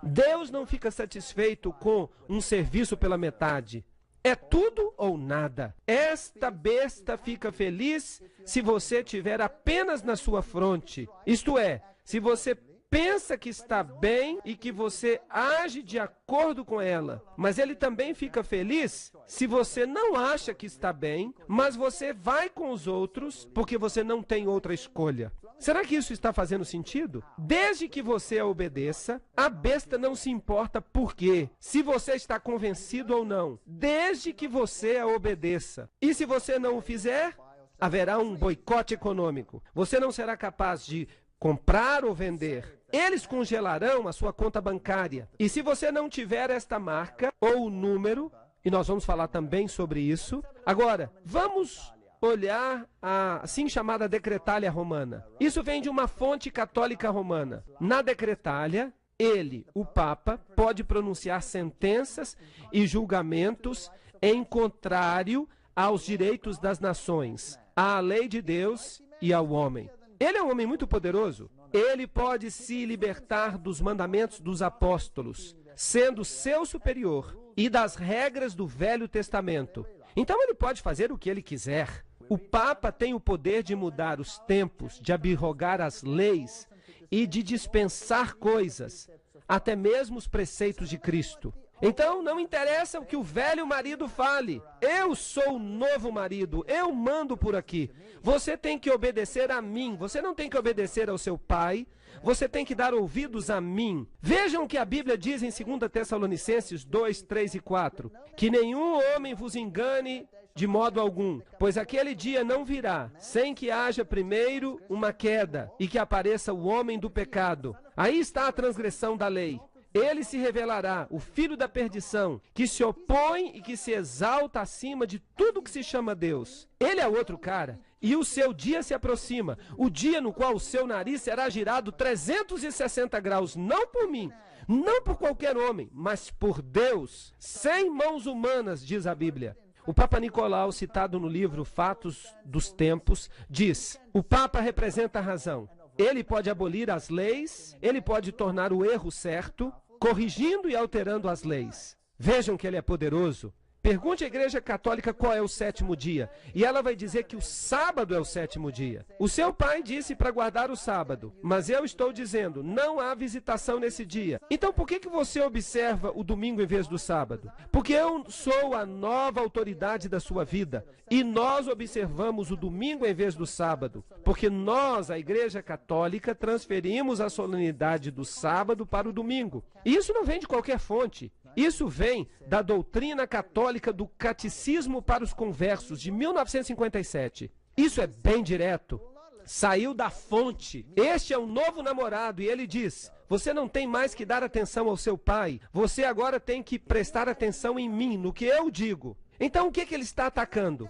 Deus não fica satisfeito com um serviço pela metade. É tudo ou nada. Esta besta fica feliz se você tiver apenas na sua fronte. Isto é, se você pensa que está bem e que você age de acordo com ela. Mas ele também fica feliz se você não acha que está bem, mas você vai com os outros porque você não tem outra escolha. Será que isso está fazendo sentido? Desde que você a obedeça, a besta não se importa por quê, se você está convencido ou não, desde que você a obedeça. E se você não o fizer, haverá um boicote econômico. Você não será capaz de comprar ou vender. Eles congelarão a sua conta bancária. E se você não tiver esta marca ou o número, e nós vamos falar também sobre isso. Agora, vamos olhar a assim chamada decretália romana. Isso vem de uma fonte católica romana. Na decretália, ele, o Papa, pode pronunciar sentenças e julgamentos em contrário aos direitos das nações, à lei de Deus e ao homem. Ele é um homem muito poderoso. Ele pode se libertar dos mandamentos dos apóstolos, sendo seu superior, e das regras do Velho Testamento. Então ele pode fazer o que ele quiser. O Papa tem o poder de mudar os tempos, de abrogar as leis e de dispensar coisas, até mesmo os preceitos de Cristo. Então, não interessa o que o velho marido fale. Eu sou o novo marido, eu mando por aqui. Você tem que obedecer a mim, você não tem que obedecer ao seu pai, você tem que dar ouvidos a mim. Vejam o que a Bíblia diz em 2 Tessalonicenses 2, 3 e 4. Que nenhum homem vos engane de modo algum, pois aquele dia não virá, sem que haja primeiro uma queda e que apareça o homem do pecado. Aí está a transgressão da lei. Ele se revelará, o filho da perdição, que se opõe e que se exalta acima de tudo que se chama Deus. Ele é outro cara, e o seu dia se aproxima, o dia no qual o seu nariz será girado 360 graus, não por mim, não por qualquer homem, mas por Deus, sem mãos humanas, diz a Bíblia. O Papa Nicolau, citado no livro Fatos dos Tempos, diz: o Papa representa a razão. Ele pode abolir as leis, ele pode tornar o erro certo, corrigindo e alterando as leis. Vejam que ele é poderoso. Pergunte à Igreja Católica qual é o sétimo dia, e ela vai dizer que o sábado é o sétimo dia. O seu pai disse para guardar o sábado, mas eu estou dizendo, não há visitação nesse dia. Então por que você observa o domingo em vez do sábado? Porque eu sou a nova autoridade da sua vida, e nós observamos o domingo em vez do sábado, porque nós, a Igreja Católica, transferimos a solenidade do sábado para o domingo. E isso não vem de qualquer fonte. Isso vem da doutrina católica do Catecismo para os Conversos, de 1957. Isso é bem direto. Saiu da fonte. Este é o novo namorado e ele diz: você não tem mais que dar atenção ao seu pai. Você agora tem que prestar atenção em mim, no que eu digo. Então o que ele está atacando?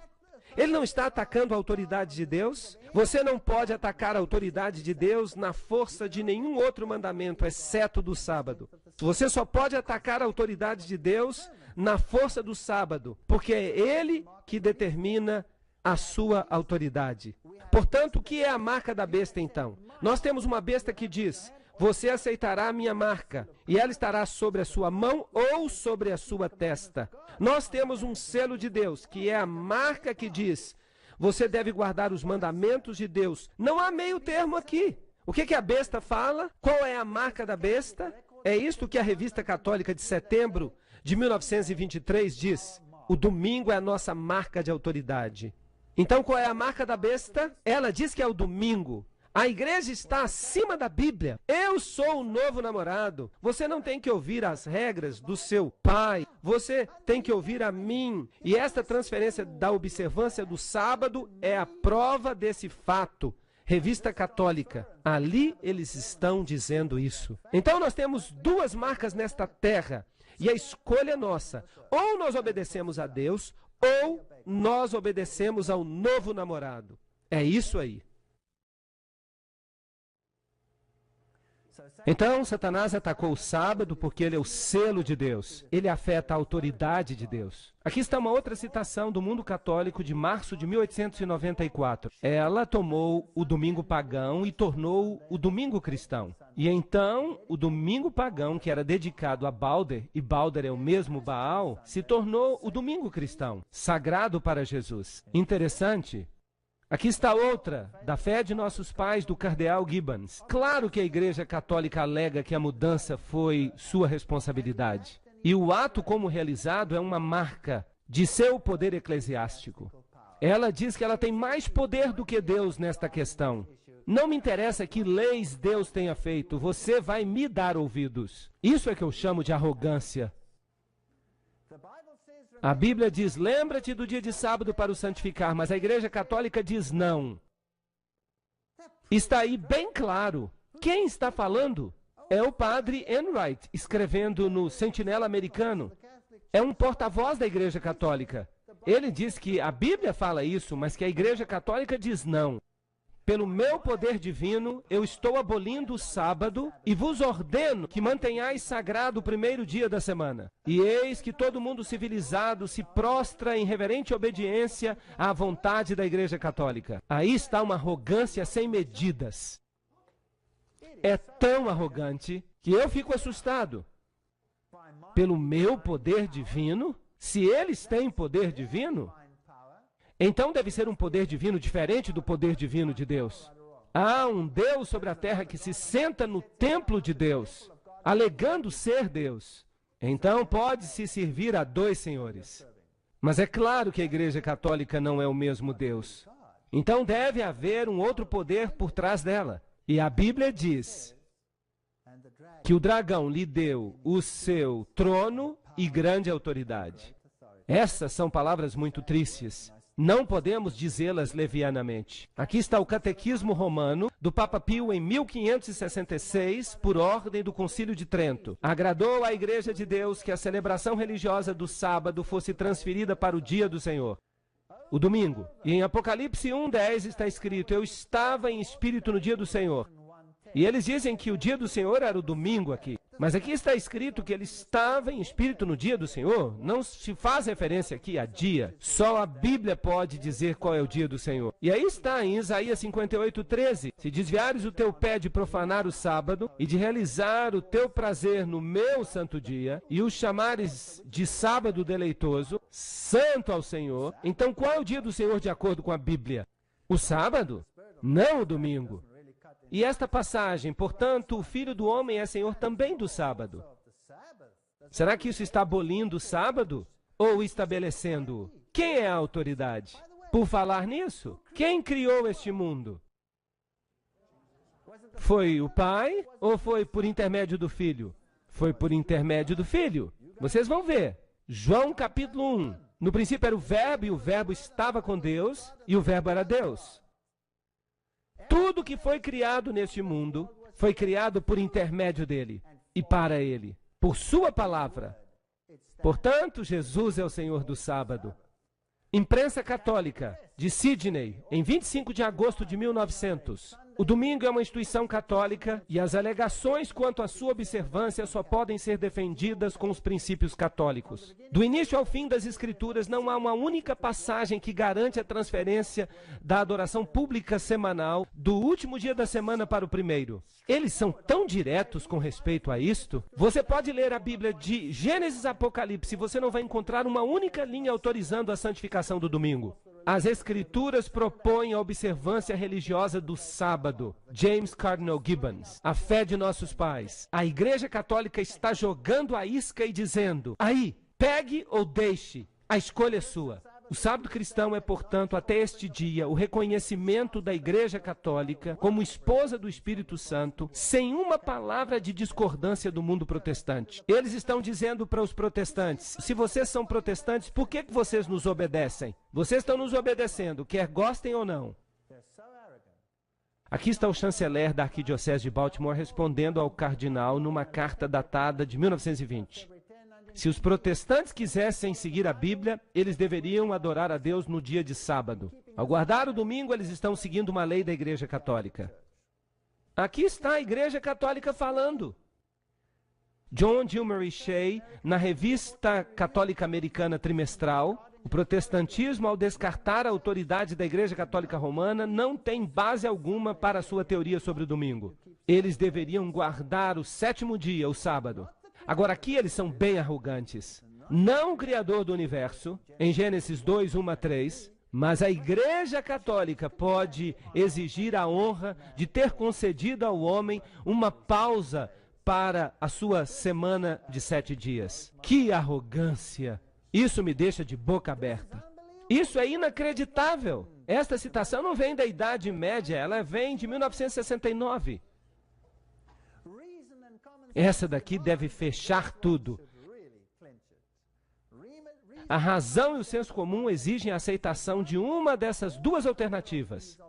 Ele não está atacando a autoridade de Deus? Você não pode atacar a autoridade de Deus na força de nenhum outro mandamento, exceto do sábado. Você só pode atacar a autoridade de Deus na força do sábado, porque é Ele que determina a sua autoridade. Portanto, o que é a marca da besta, então? Nós temos uma besta que diz: você aceitará a minha marca, e ela estará sobre a sua mão ou sobre a sua testa. Nós temos um selo de Deus, que é a marca que diz: você deve guardar os mandamentos de Deus. Não há meio termo aqui. O que a besta fala? Qual é a marca da besta? É isto que a Revista Católica de setembro de 1923 diz: o domingo é a nossa marca de autoridade. Então, qual é a marca da besta? Ela diz que é o domingo. A igreja está acima da Bíblia. Eu sou o novo namorado. Você não tem que ouvir as regras do seu pai. Você tem que ouvir a mim. E esta transferência da observância do sábado é a prova desse fato. Revista Católica. Ali eles estão dizendo isso. Então nós temos duas marcas nesta terra. E a escolha é nossa. Ou nós obedecemos a Deus, ou nós obedecemos ao novo namorado. É isso aí. Então, Satanás atacou o sábado porque ele é o selo de Deus. Ele afeta a autoridade de Deus. Aqui está uma outra citação do Mundo Católico de março de 1894. Ela tomou o domingo pagão e tornou o domingo cristão. E então, o domingo pagão, que era dedicado a Balder, e Balder é o mesmo Baal, se tornou o domingo cristão, sagrado para Jesus. Interessante. Aqui está outra, da fé de nossos pais, do cardeal Gibbons. Claro que a Igreja Católica alega que a mudança foi sua responsabilidade. E o ato como realizado é uma marca de seu poder eclesiástico. Ela diz que ela tem mais poder do que Deus nesta questão. Não me interessa que leis Deus tenha feito, você vai me dar ouvidos. Isso é que eu chamo de arrogância. A Bíblia diz: lembra-te do dia de sábado para o santificar, mas a Igreja Católica diz não. Está aí bem claro. Quem está falando é o padre Enright, escrevendo no Sentinela Americano. É um porta-voz da Igreja Católica. Ele diz que a Bíblia fala isso, mas que a Igreja Católica diz não. Pelo meu poder divino, eu estou abolindo o sábado e vos ordeno que mantenhais sagrado o primeiro dia da semana. E eis que todo mundo civilizado se prostra em reverente obediência à vontade da Igreja Católica. Aí está uma arrogância sem medidas. É tão arrogante que eu fico assustado. Pelo meu poder divino, se eles têm poder divino, então deve ser um poder divino diferente do poder divino de Deus. Há um Deus sobre a terra que se senta no templo de Deus, alegando ser Deus. Então pode-se servir a dois senhores. Mas é claro que a Igreja Católica não é o mesmo Deus. Então deve haver um outro poder por trás dela. E a Bíblia diz que o dragão lhe deu o seu trono e grande autoridade. Essas são palavras muito tristes. Não podemos dizê-las levianamente. Aqui está o Catequismo Romano do Papa Pio em 1566, por ordem do Concílio de Trento. Agradou à Igreja de Deus que a celebração religiosa do sábado fosse transferida para o dia do Senhor, o domingo. E em Apocalipse 1:10 está escrito: eu estava em espírito no dia do Senhor. E eles dizem que o dia do Senhor era o domingo aqui. Mas aqui está escrito que ele estava em espírito no dia do Senhor. Não se faz referência aqui a dia. Só a Bíblia pode dizer qual é o dia do Senhor. E aí está em Isaías 58:13. Se desviares o teu pé de profanar o sábado e de realizar o teu prazer no meu santo dia, e o chamares de sábado deleitoso, santo ao Senhor, então qual é o dia do Senhor de acordo com a Bíblia? O sábado? Não o domingo. E esta passagem, portanto, o Filho do Homem é Senhor também do sábado. Será que isso está abolindo o sábado? Ou estabelecendo-o? Quem é a autoridade? Por falar nisso, quem criou este mundo? Foi o Pai ou foi por intermédio do Filho? Foi por intermédio do Filho. Vocês vão ver. João capítulo 1. No princípio era o Verbo, e o Verbo estava com Deus, e o Verbo era Deus. Tudo que foi criado neste mundo foi criado por intermédio dele e para ele, por sua palavra. Portanto, Jesus é o Senhor do sábado. Imprensa Católica, de Sydney, em 25 de agosto de 1900. O domingo é uma instituição católica e as alegações quanto à sua observância só podem ser defendidas com os princípios católicos. Do início ao fim das Escrituras, não há uma única passagem que garante a transferência da adoração pública semanal do último dia da semana para o primeiro. Eles são tão diretos com respeito a isto. Você pode ler a Bíblia de Gênesis a Apocalipse, você não vai encontrar uma única linha autorizando a santificação do domingo. As Escrituras propõem a observância religiosa do sábado. James Cardinal Gibbons. A fé de nossos pais. A Igreja Católica está jogando a isca e dizendo: aí, pegue ou deixe, a escolha é sua. O sábado cristão é, portanto, até este dia, o reconhecimento da Igreja Católica como esposa do Espírito Santo, sem uma palavra de discordância do mundo protestante. Eles estão dizendo para os protestantes: se vocês são protestantes, por que vocês nos obedecem? Vocês estão nos obedecendo, quer gostem ou não. Aqui está o chanceler da Arquidiocese de Baltimore respondendo ao cardinal numa carta datada de 1920. Se os protestantes quisessem seguir a Bíblia, eles deveriam adorar a Deus no dia de sábado. Ao guardar o domingo, eles estão seguindo uma lei da Igreja Católica. Aqui está a Igreja Católica falando. John Gilmary Shea, na Revista Católica Americana Trimestral, o protestantismo, ao descartar a autoridade da Igreja Católica Romana, não tem base alguma para a sua teoria sobre o domingo. Eles deveriam guardar o sétimo dia, o sábado. Agora, aqui eles são bem arrogantes. Não o Criador do Universo, em Gênesis 2, 1 a 3, mas a Igreja Católica pode exigir a honra de ter concedido ao homem uma pausa para a sua semana de 7 dias. Que arrogância! Isso me deixa de boca aberta. Isso é inacreditável. Esta citação não vem da Idade Média, ela vem de 1969. Essa daqui deve fechar tudo. A razão e o senso comum exigem a aceitação de uma dessas duas alternativas.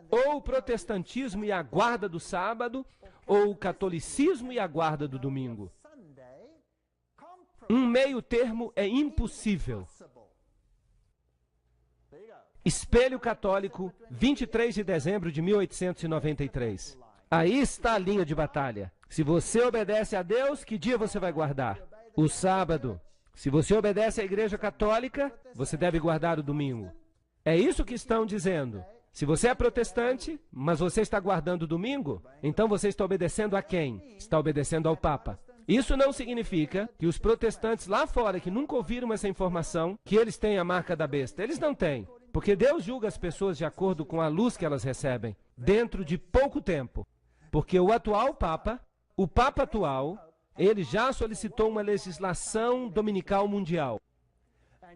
Ou o protestantismo e a guarda do sábado, ou o catolicismo e a guarda do domingo. Um meio termo é impossível. Espelho Católico, 23 de dezembro de 1893. Aí está a linha de batalha. Se você obedece a Deus, que dia você vai guardar? O sábado. Se você obedece à Igreja Católica, você deve guardar o domingo. É isso que estão dizendo. Se você é protestante, mas você está guardando o domingo, então você está obedecendo a quem? Está obedecendo ao Papa. Isso não significa que os protestantes lá fora, que nunca ouviram essa informação, que eles têm a marca da besta. Eles não têm. Porque Deus julga as pessoas de acordo com a luz que elas recebem, dentro de pouco tempo. Porque o atual Papa, o Papa atual, ele já solicitou uma legislação dominical mundial.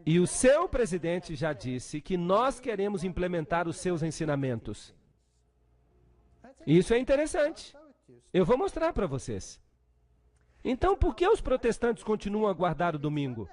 E o seu presidente já disse que nós queremos implementar os seus ensinamentos. Isso é interessante. Eu vou mostrar para vocês. Então, por que os protestantes continuam a guardar o domingo?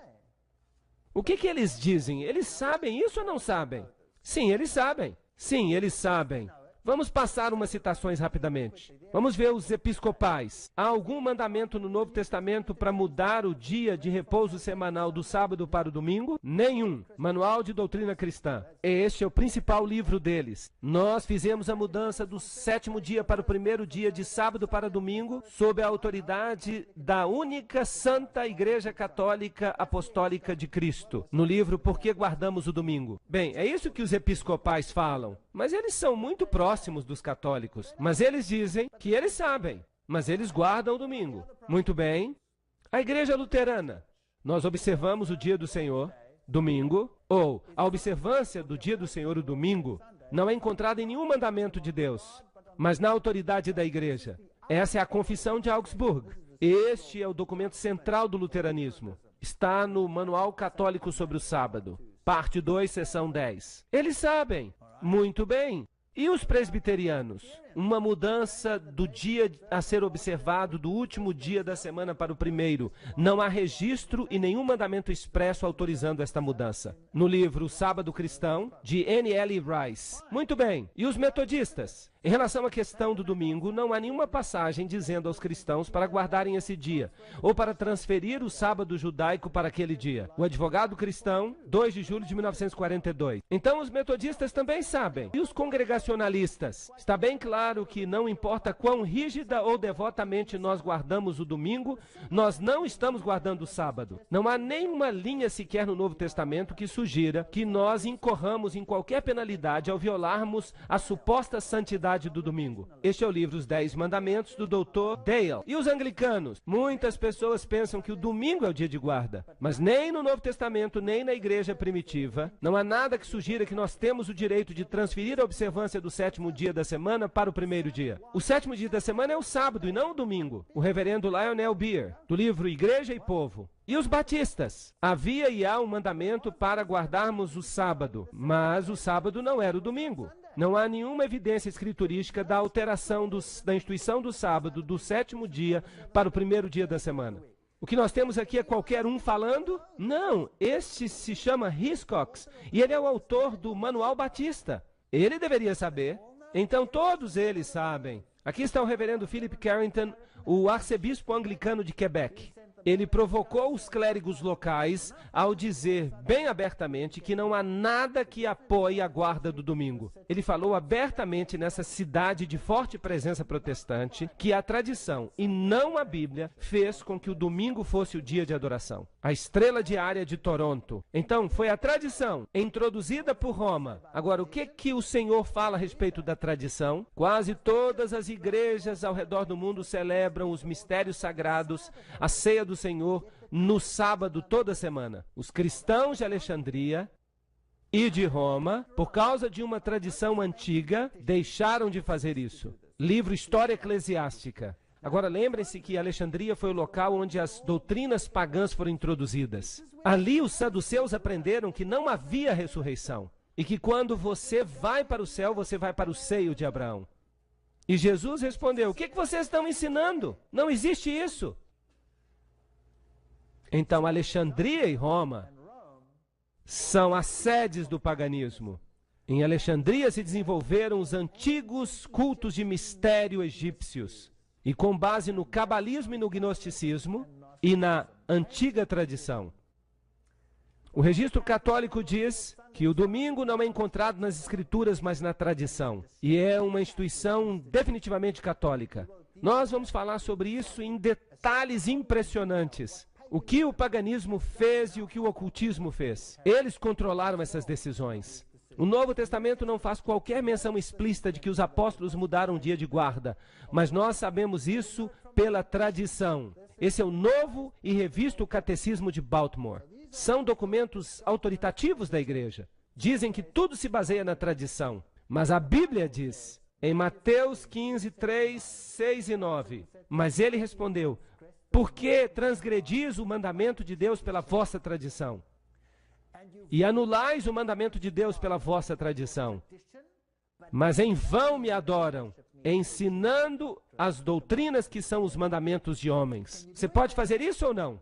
O que eles dizem? Eles sabem isso ou não sabem? Sim, eles sabem. Sim, eles sabem. Vamos passar umas citações rapidamente. Vamos ver os episcopais. Há algum mandamento no Novo Testamento para mudar o dia de repouso semanal do sábado para o domingo? Nenhum. Manual de Doutrina Cristã. Este é o principal livro deles. Nós fizemos a mudança do sétimo dia para o primeiro dia de sábado para domingo, sob a autoridade da única Santa Igreja Católica Apostólica de Cristo, no livro Por que Guardamos o Domingo. Bem, é isso que os episcopais falam. Mas eles são muito próximos dos católicos. Mas eles dizem que eles sabem, mas eles guardam o domingo. Muito bem. A Igreja Luterana. Nós observamos o dia do Senhor, domingo, ou a observância do dia do Senhor, o domingo, não é encontrada em nenhum mandamento de Deus, mas na autoridade da Igreja. Essa é a Confissão de Augsburgo. Este é o documento central do luteranismo. Está no Manual Católico sobre o Sábado, parte 2, seção 10. Eles sabem. Muito bem. E os presbiterianos? uma mudança do dia a ser observado, do último dia da semana para o primeiro. Não há registro e nenhum mandamento expresso autorizando esta mudança. No livro Sábado Cristão, de N.L. Rice. Muito bem, e os metodistas? Em relação à questão do domingo, não há nenhuma passagem dizendo aos cristãos para guardarem esse dia, ou para transferir o sábado judaico para aquele dia. O Advogado Cristão, 2 de julho de 1942. Então os metodistas também sabem. E os congregacionalistas? Está bem claro que não importa quão rígida ou devotamente nós guardamos o domingo, nós não estamos guardando o sábado. Não há nenhuma linha sequer no Novo Testamento que sugira que nós incorramos em qualquer penalidade ao violarmos a suposta santidade do domingo. Este é o livro Os 10 Mandamentos, do Dr. Dale. E os anglicanos? Muitas pessoas pensam que o domingo é o dia de guarda, mas nem no Novo Testamento, nem na igreja primitiva, não há nada que sugira que nós temos o direito de transferir a observância do sétimo dia da semana para o primeiro dia. O sétimo dia da semana é o sábado e não o domingo. O reverendo Lionel Beer, do livro Igreja e Povo. E os batistas? Havia e há um mandamento para guardarmos o sábado, mas o sábado não era o domingo. Não há nenhuma evidência escriturística da alteração da instituição do sábado do sétimo dia para o primeiro dia da semana. O que nós temos aqui é qualquer um falando? Não, este se chama Hiscox e ele é o autor do Manual Batista. Ele deveria saber. Então todos eles sabem. Aqui está o reverendo Philip Carrington, o arcebispo anglicano de Quebec. Ele provocou os clérigos locais ao dizer bem abertamente que não há nada que apoie a guarda do domingo. Ele falou abertamente nessa cidade de forte presença protestante que a tradição, e não a Bíblia, fez com que o domingo fosse o dia de adoração. A estrela diária de Toronto. Então, foi a tradição introduzida por Roma. Agora, o que o Senhor fala a respeito da tradição? Quase todas as igrejas ao redor do mundo celebram os mistérios sagrados, a ceia do Senhor, no sábado toda semana. Os cristãos de Alexandria e de Roma, por causa de uma tradição antiga, deixaram de fazer isso. Livro História Eclesiástica. Agora lembrem-se que Alexandria foi o local onde as doutrinas pagãs foram introduzidas. Ali os saduceus aprenderam que não havia ressurreição e que quando você vai para o céu, você vai para o seio de Abraão. E Jesus respondeu: o que vocês estão ensinando? Não existe isso. Então, Alexandria e Roma são as sedes do paganismo. Em Alexandria se desenvolveram os antigos cultos de mistério egípcios. E com base no cabalismo e no gnosticismo e na antiga tradição. O registro católico diz que o domingo não é encontrado nas escrituras, mas na tradição. E é uma instituição definitivamente católica. Nós vamos falar sobre isso em detalhes impressionantes. O que o paganismo fez e o que o ocultismo fez. Eles controlaram essas decisões. O Novo Testamento não faz qualquer menção explícita de que os apóstolos mudaram o dia de guarda, mas nós sabemos isso pela tradição. Esse é o novo e revisto Catecismo de Baltimore. São documentos autoritativos da igreja. Dizem que tudo se baseia na tradição, mas a Bíblia diz, em Mateus 15, 3, 6 e 9, mas ele respondeu: por que transgredis o mandamento de Deus pela vossa tradição? E anulais o mandamento de Deus pela vossa tradição. Mas em vão me adoram, ensinando as doutrinas que são os mandamentos de homens. Você pode fazer isso ou não?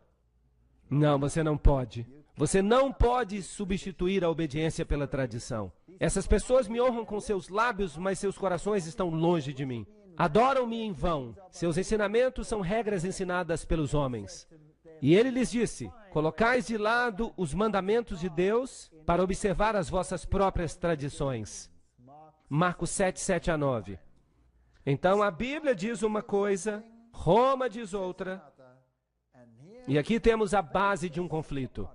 Não, você não pode. Você não pode substituir a obediência pela tradição. Essas pessoas me honram com seus lábios, mas seus corações estão longe de mim. Adoram-me em vão. Seus ensinamentos são regras ensinadas pelos homens. E ele lhes disse: colocais de lado os mandamentos de Deus para observar as vossas próprias tradições. Marcos 7, 7 a 9. Então a Bíblia diz uma coisa, Roma diz outra. E aqui temos a base de um conflito.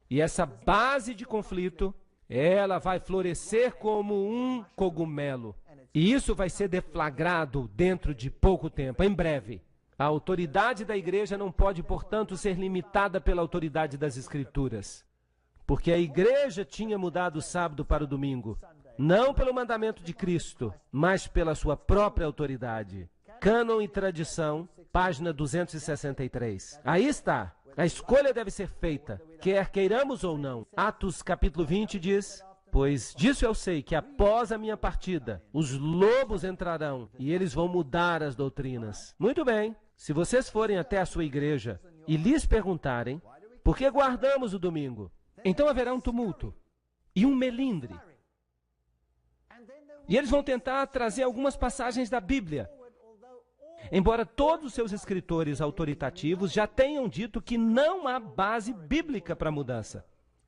E essa base de conflito, ela vai florescer como um cogumelo. E isso vai ser deflagrado dentro de pouco tempo, em breve. A autoridade da igreja não pode, portanto, ser limitada pela autoridade das Escrituras. Porque a igreja tinha mudado o sábado para o domingo. Não pelo mandamento de Cristo, mas pela sua própria autoridade. Cânon e tradição, página 263. Aí está. A escolha deve ser feita, quer queiramos ou não. Atos capítulo 20 diz: Pois disso eu sei que após a minha partida, os lobos entrarão e eles vão mudar as doutrinas. Muito bem, se vocês forem até a sua igreja e lhes perguntarem, por que guardamos o domingo? Então haverá um tumulto e um melindre. E eles vão tentar trazer algumas passagens da Bíblia. Embora todos os seus escritores autoritativos já tenham dito que não há base bíblica para a mudança.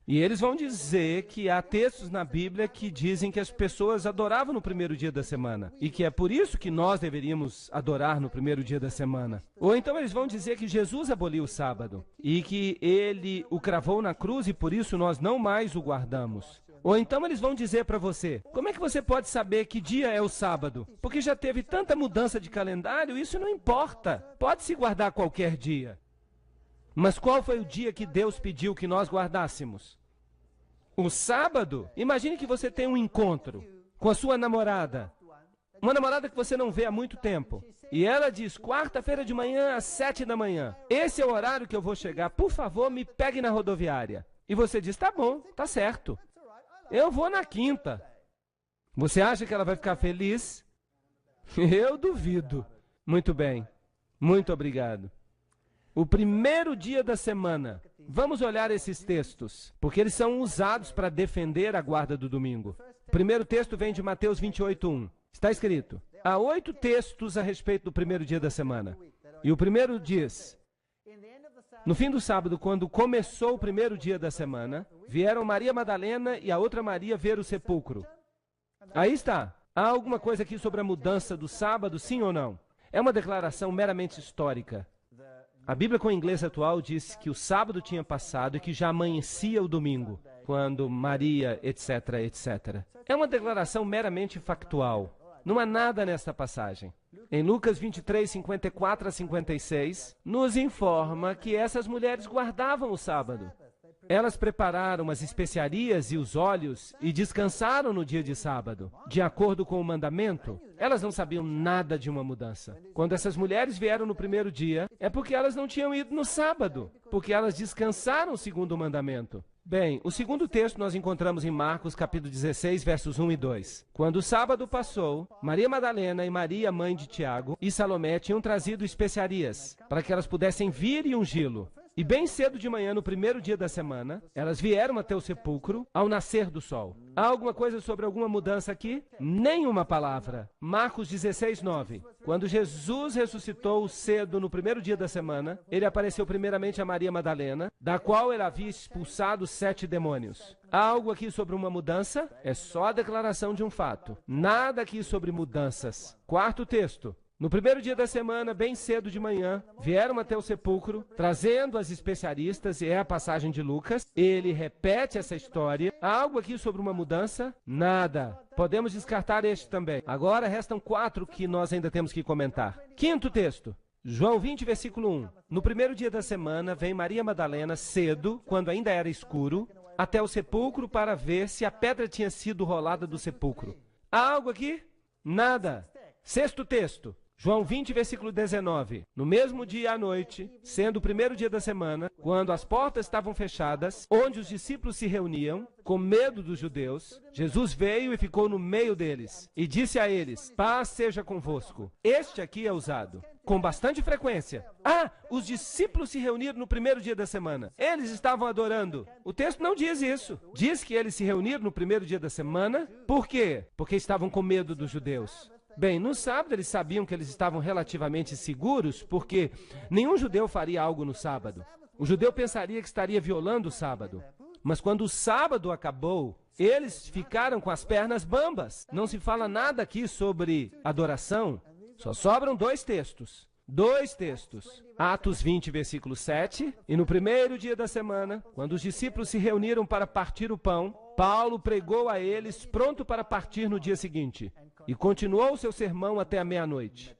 E eles vão dizer que há textos na Bíblia que dizem que as pessoas adoravam no primeiro dia da semana. E que é por isso que nós deveríamos adorar no primeiro dia da semana. Ou então eles vão dizer que Jesus aboliu o sábado. E que ele o cravou na cruz e por isso nós não mais o guardamos. Ou então eles vão dizer para você, como é que você pode saber que dia é o sábado? Porque já teve tanta mudança de calendário, isso não importa. Pode-se guardar qualquer dia. Mas qual foi o dia que Deus pediu que nós guardássemos? O sábado? Imagine que você tem um encontro com a sua namorada. Uma namorada que você não vê há muito tempo. E ela diz, quarta-feira de manhã às 7 da manhã. Esse é o horário que eu vou chegar. Por favor, me pegue na rodoviária. E você diz, tá bom, tá certo. Eu vou na quinta. Você acha que ela vai ficar feliz? Eu duvido. Muito bem. Muito obrigado. O primeiro dia da semana. Vamos olhar esses textos, porque eles são usados para defender a guarda do domingo. O primeiro texto vem de Mateus 28:1. Está escrito, há 8 textos a respeito do primeiro dia da semana. E o primeiro diz, no fim do sábado, quando começou o primeiro dia da semana, vieram Maria Madalena e a outra Maria ver o sepulcro. Aí está. Há alguma coisa aqui sobre a mudança do sábado, sim ou não? É uma declaração meramente histórica. A Bíblia com o inglês atual diz que o sábado tinha passado e que já amanhecia o domingo, quando Maria, etc., etc. É uma declaração meramente factual. Não há nada nesta passagem. Em Lucas 23, 54 a 56, nos informa que essas mulheres guardavam o sábado. Elas prepararam as especiarias e os óleos e descansaram no dia de sábado. De acordo com o mandamento, elas não sabiam nada de uma mudança. Quando essas mulheres vieram no primeiro dia, é porque elas não tinham ido no sábado, porque elas descansaram segundo o mandamento. Bem, o segundo texto nós encontramos em Marcos, capítulo 16, versos 1 e 2. Quando o sábado passou, Maria Madalena e Maria, mãe de Tiago, e Salomé tinham trazido especiarias, para que elas pudessem vir e ungí-lo. E bem cedo de manhã, no primeiro dia da semana, elas vieram até o sepulcro ao nascer do sol. Há alguma coisa sobre alguma mudança aqui? Nenhuma palavra. Marcos 16, 9. Quando Jesus ressuscitou cedo no primeiro dia da semana, ele apareceu primeiramente a Maria Madalena, da qual ele havia expulsado 7 demônios. Há algo aqui sobre uma mudança? É só a declaração de um fato. Nada aqui sobre mudanças. Quarto texto. No primeiro dia da semana, bem cedo de manhã, vieram até o sepulcro, trazendo as especiaristas, e é a passagem de Lucas. Ele repete essa história. Há algo aqui sobre uma mudança? Nada. Podemos descartar este também. Agora restam 4 que nós ainda temos que comentar. Quinto texto. João 20, versículo 1. No primeiro dia da semana, vem Maria Madalena cedo, quando ainda era escuro, até o sepulcro para ver se a pedra tinha sido rolada do sepulcro. Há algo aqui? Nada. Sexto texto. João 20, versículo 19. No mesmo dia à noite, sendo o primeiro dia da semana, quando as portas estavam fechadas, onde os discípulos se reuniam, com medo dos judeus, Jesus veio e ficou no meio deles, e disse a eles, paz seja convosco. Este aqui é usado com bastante frequência. Ah, os discípulos se reuniram no primeiro dia da semana. Eles estavam adorando. O texto não diz isso. Diz que eles se reuniram no primeiro dia da semana. Por quê? Porque estavam com medo dos judeus. Bem, no sábado eles sabiam que eles estavam relativamente seguros, porque nenhum judeu faria algo no sábado. O judeu pensaria que estaria violando o sábado. Mas quando o sábado acabou, eles ficaram com as pernas bambas. Não se fala nada aqui sobre adoração. Só sobram 2 textos. 2 textos. Atos 20, versículo 7. E no primeiro dia da semana, quando os discípulos se reuniram para partir o pão, Paulo pregou a eles, pronto para partir no dia seguinte. E continuou o seu sermão até a meia-noite.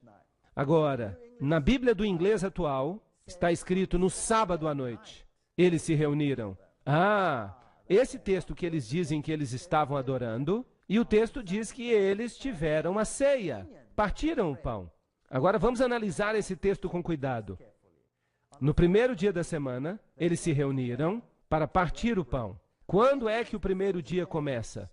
Agora, na Bíblia do inglês atual, está escrito no sábado à noite. Eles se reuniram. Ah, esse texto que eles dizem que eles estavam adorando, e o texto diz que eles tiveram a ceia, partiram o pão. Agora vamos analisar esse texto com cuidado. No primeiro dia da semana, eles se reuniram para partir o pão. Quando é que o primeiro dia começa?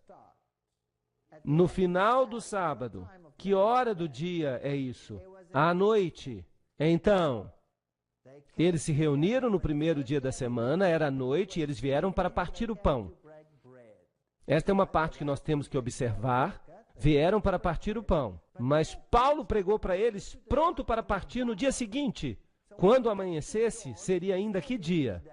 No final do sábado. Que hora do dia é isso? À noite. Então, eles se reuniram no primeiro dia da semana, era à noite, e eles vieram para partir o pão. Esta é uma parte que nós temos que observar. Vieram para partir o pão. Mas Paulo pregou para eles pronto para partir no dia seguinte. Quando amanhecesse, seria ainda que dia?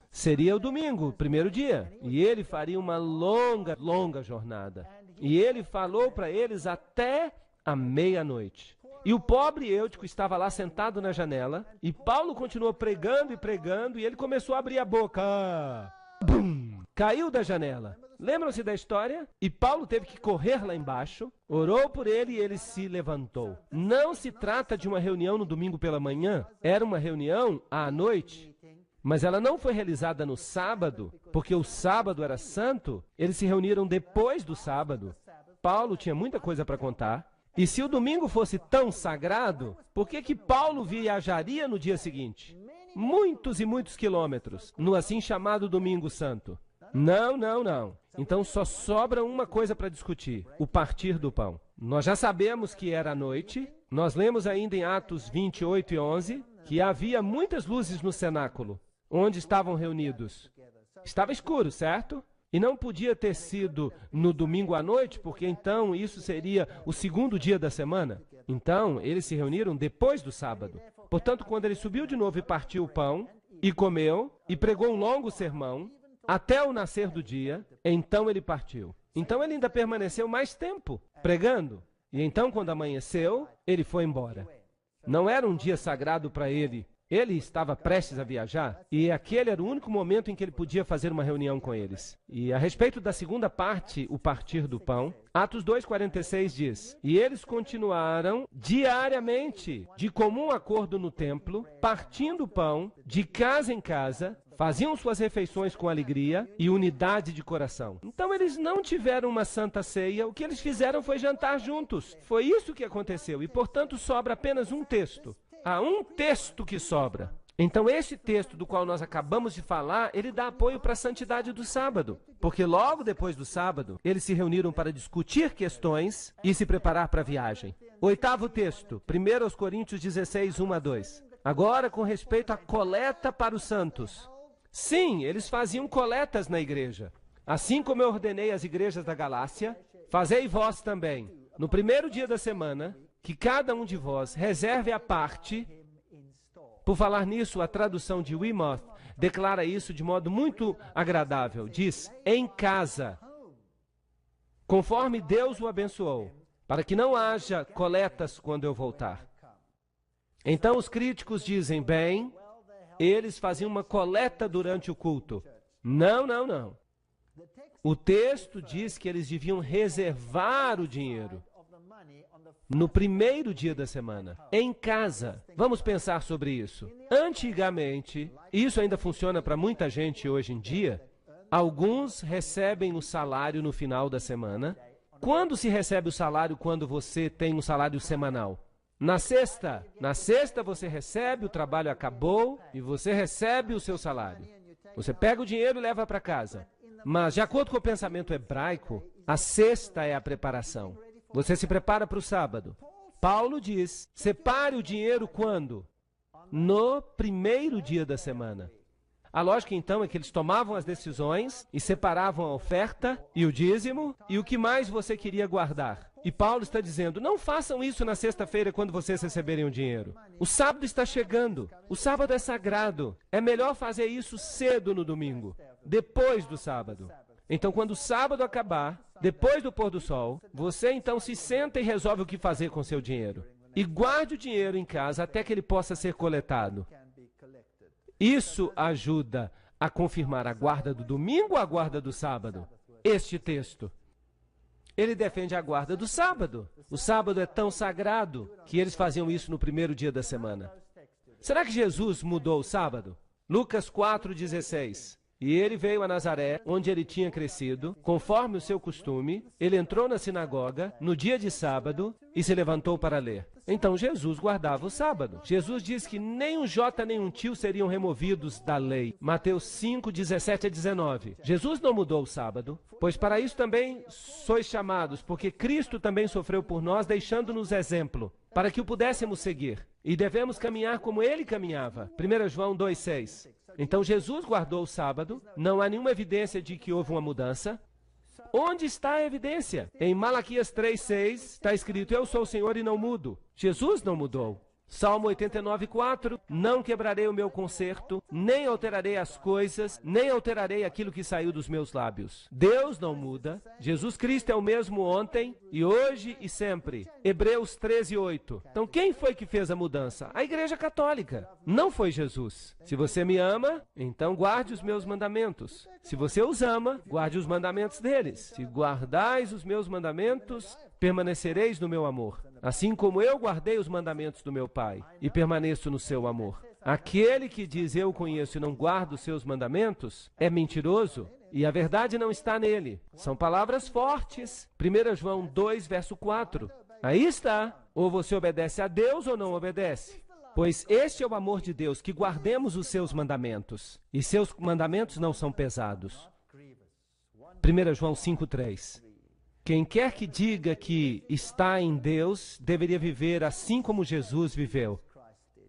Seria o domingo, primeiro dia. E ele faria uma longa jornada. E ele falou para eles até a meia-noite. E o pobre Eutico estava lá sentado na janela. E Paulo continuou pregando e pregando. E ele começou a abrir a boca. Bum! Caiu da janela. Lembram-se da história? E Paulo teve que correr lá embaixo, orou por ele e ele se levantou. Não se trata de uma reunião no domingo pela manhã, era uma reunião à noite. Mas ela não foi realizada no sábado, porque o sábado era santo. Eles se reuniram depois do sábado. Paulo tinha muita coisa para contar. E se o domingo fosse tão sagrado, por que Paulo viajaria no dia seguinte? Muitos e muitos quilômetros, no assim chamado Domingo Santo. Não. Então só sobra uma coisa para discutir, o partir do pão. Nós já sabemos que era à noite, nós lemos ainda em Atos 28 e 11, que havia muitas luzes no cenáculo, onde estavam reunidos. Estava escuro, certo? E não podia ter sido no domingo à noite, porque então isso seria o segundo dia da semana. Então, eles se reuniram depois do sábado. Portanto, quando ele subiu de novo e partiu o pão, e comeu, e pregou um longo sermão, até o nascer do dia, então ele partiu. Então ele ainda permaneceu mais tempo pregando. E então, quando amanheceu, ele foi embora. Não era um dia sagrado para ele. Ele estava prestes a viajar e aquele era o único momento em que ele podia fazer uma reunião com eles. E a respeito da segunda parte, o partir do pão, Atos 2,46 diz: E eles continuaram diariamente, de comum acordo no templo, partindo o pão, de casa em casa, faziam suas refeições com alegria e unidade de coração. Então eles não tiveram uma santa ceia, o que eles fizeram foi jantar juntos. Foi isso que aconteceu e, portanto, sobra apenas um texto. Há um texto que sobra. Então, esse texto do qual nós acabamos de falar, ele dá apoio para a santidade do sábado. Porque logo depois do sábado, eles se reuniram para discutir questões e se preparar para a viagem. Oitavo texto, 1 Coríntios 16, 1 a 2. Agora, com respeito à coleta para os santos. Sim, eles faziam coletas na igreja. Assim como eu ordenei às igrejas da Galácia, fazei vós também, no primeiro dia da semana, que cada um de vós reserve a parte. Por falar nisso, a tradução de Weymouth declara isso de modo muito agradável. Diz, em casa, conforme Deus o abençoou, para que não haja coletas quando eu voltar. Então os críticos dizem, bem, eles faziam uma coleta durante o culto. Não. O texto diz que eles deviam reservar o dinheiro no primeiro dia da semana, em casa. Vamos pensar sobre isso. Antigamente, isso ainda funciona para muita gente hoje em dia, alguns recebem o salário no final da semana. Quando se recebe o salário quando você tem um salário semanal? Na sexta. Na sexta você recebe, o trabalho acabou e você recebe o seu salário. Você pega o dinheiro e leva para casa. Mas, de acordo com o pensamento hebraico, a sexta é a preparação. Você se prepara para o sábado. Paulo diz, separe o dinheiro quando? No primeiro dia da semana. A lógica, então, é que eles tomavam as decisões e separavam a oferta e o dízimo e o que mais você queria guardar. E Paulo está dizendo, não façam isso na sexta-feira quando vocês receberem o dinheiro. O sábado está chegando. O sábado é sagrado. É melhor fazer isso cedo no domingo, depois do sábado. Então, quando o sábado acabar, depois do pôr do sol, você então se senta e resolve o que fazer com seu dinheiro. E guarde o dinheiro em casa até que ele possa ser coletado. Isso ajuda a confirmar a guarda do domingo ou a guarda do sábado? Este texto. Ele defende a guarda do sábado. O sábado é tão sagrado que eles faziam isso no primeiro dia da semana. Será que Jesus mudou o sábado? Lucas 4,16. E ele veio a Nazaré, onde ele tinha crescido, conforme o seu costume. Ele entrou na sinagoga no dia de sábado e se levantou para ler. Então Jesus guardava o sábado. Jesus diz que nem um jota nem um tio seriam removidos da lei. Mateus 5, 17 a 19. Jesus não mudou o sábado, pois para isso também sois chamados, porque Cristo também sofreu por nós, deixando-nos exemplo, para que o pudéssemos seguir. E devemos caminhar como ele caminhava. 1 João 2,6. Então Jesus guardou o sábado, não há nenhuma evidência de que houve uma mudança. Onde está a evidência? Em Malaquias 3,6 está escrito, eu sou o Senhor e não mudo. Jesus não mudou. Salmo 89,4, não quebrarei o meu concerto, nem alterarei as coisas, nem alterarei aquilo que saiu dos meus lábios. Deus não muda, Jesus Cristo é o mesmo ontem, e hoje e sempre. Hebreus 13,8. Então quem foi que fez a mudança? A Igreja Católica, não foi Jesus. Se você me ama, então guarde os meus mandamentos. Se você os ama, guarde os mandamentos deles. Se guardais os meus mandamentos, permanecereis no meu amor, assim como eu guardei os mandamentos do meu Pai e permaneço no seu amor. Aquele que diz eu conheço e não guarda os seus mandamentos é mentiroso e a verdade não está nele. São palavras fortes. 1 João 2, verso 4. Aí está. Ou você obedece a Deus ou não obedece. Pois este é o amor de Deus, que guardemos os seus mandamentos. E seus mandamentos não são pesados. 1 João 5,3. Quem quer que diga que está em Deus, deveria viver assim como Jesus viveu.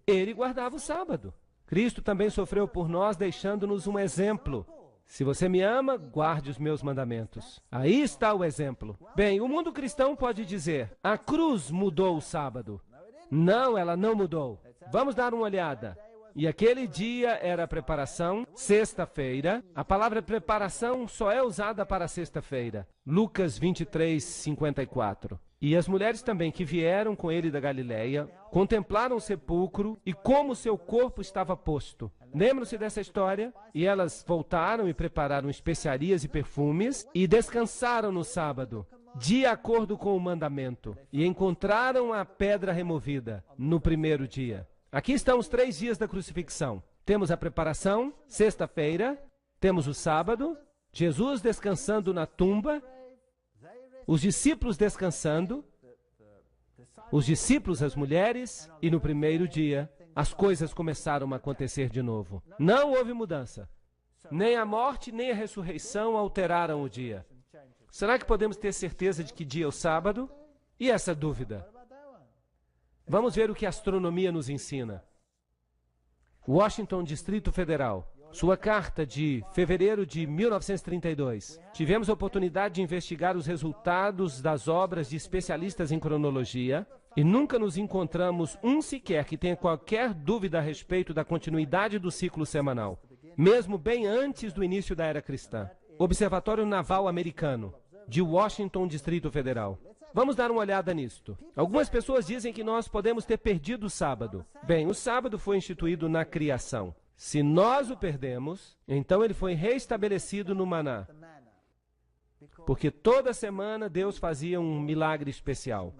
Ele guardava o sábado. Cristo também sofreu por nós, deixando-nos um exemplo. Se você me ama, guarde os meus mandamentos. Aí está o exemplo. Bem, o mundo cristão pode dizer, a cruz mudou o sábado. Não, ela não mudou. Vamos dar uma olhada. E aquele dia era a preparação, sexta-feira. A palavra preparação só é usada para sexta-feira. Lucas 23, 54. E as mulheres também que vieram com ele da Galileia, contemplaram o sepulcro e como seu corpo estava posto. Lembram-se dessa história? E elas voltaram e prepararam especiarias e perfumes e descansaram no sábado, de acordo com o mandamento. E encontraram a pedra removida no primeiro dia. Aqui estão os 3 dias da crucifixão. Temos a preparação, sexta-feira, temos o sábado, Jesus descansando na tumba, os discípulos descansando, os discípulos, as mulheres, e no primeiro dia, as coisas começaram a acontecer de novo. Não houve mudança. Nem a morte, nem a ressurreição alteraram o dia. Será que podemos ter certeza de que dia é o sábado? E essa dúvida? Vamos ver o que a astronomia nos ensina. Washington, Distrito Federal. Sua carta de fevereiro de 1932. Tivemos a oportunidade de investigar os resultados das obras de especialistas em cronologia e nunca nos encontramos um sequer que tenha qualquer dúvida a respeito da continuidade do ciclo semanal, mesmo bem antes do início da era cristã. Observatório Naval Americano, de Washington, Distrito Federal. Vamos dar uma olhada nisto. Algumas pessoas dizem que nós podemos ter perdido o sábado. Bem, o sábado foi instituído na criação. Se nós o perdemos, então ele foi reestabelecido no maná. Porque toda semana Deus fazia um milagre especial.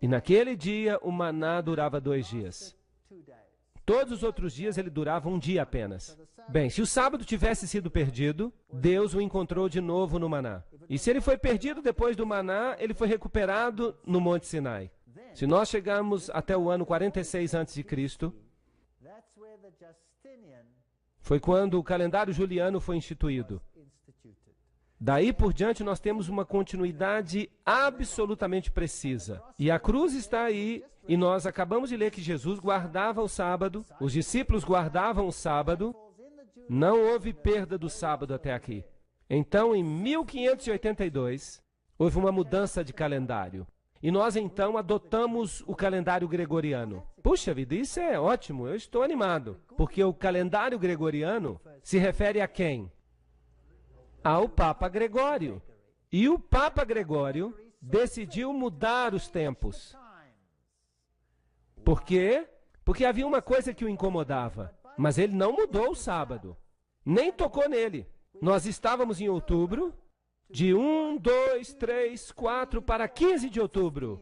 E naquele dia o maná durava 2 dias. Todos os outros dias ele durava 1 dia apenas. Bem, se o sábado tivesse sido perdido, Deus o encontrou de novo no maná. E se ele foi perdido depois do maná, ele foi recuperado no Monte Sinai. Se nós chegarmos até o ano 46 a.C., foi quando o calendário juliano foi instituído. Daí por diante nós temos uma continuidade absolutamente precisa. E a cruz está aí, e nós acabamos de ler que Jesus guardava o sábado, os discípulos guardavam o sábado, não houve perda do sábado até aqui. Então, em 1582, houve uma mudança de calendário. E nós então adotamos o calendário gregoriano. Puxa vida, isso é ótimo, eu estou animado. Porque o calendário gregoriano se refere a quem? Ao Papa Gregório. E o Papa Gregório decidiu mudar os tempos. Por quê? Porque havia uma coisa que o incomodava. Mas ele não mudou o sábado. Nem tocou nele. Nós estávamos em outubro. De 1, 2, 3, 4 para 15 de outubro.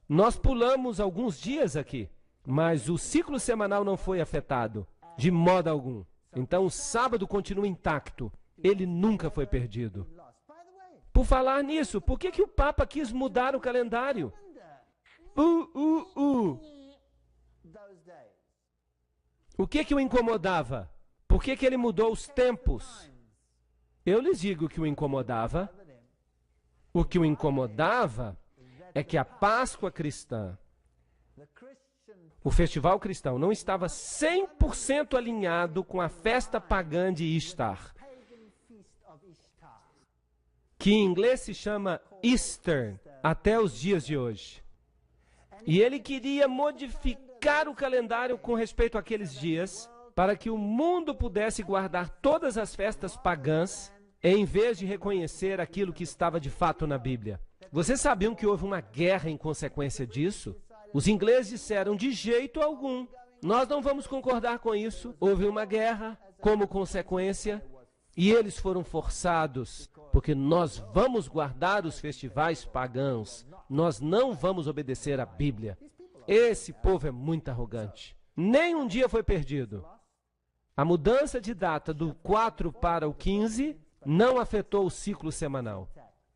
Nós pulamos alguns dias aqui, mas o ciclo semanal não foi afetado, de modo algum. Então o sábado continua intacto. Ele nunca foi perdido. Por falar nisso, por que o Papa quis mudar o calendário? O que o incomodava? Por que ele mudou os tempos? Eu lhes digo que o incomodava. O que o incomodava é que a Páscoa cristã, o festival cristão, não estava 100% alinhado com a festa pagã de Ishtar, que em inglês se chama Easter, até os dias de hoje. E ele queria modificar o calendário com respeito àqueles dias, para que o mundo pudesse guardar todas as festas pagãs, em vez de reconhecer aquilo que estava de fato na Bíblia. Vocês sabiam que houve uma guerra em consequência disso? Os ingleses disseram, de jeito algum, nós não vamos concordar com isso. Houve uma guerra como consequência, e eles foram forçados, porque nós vamos guardar os festivais pagãos, nós não vamos obedecer à Bíblia. Esse povo é muito arrogante. Nem um dia foi perdido. A mudança de data do 4 para o 15 não afetou o ciclo semanal.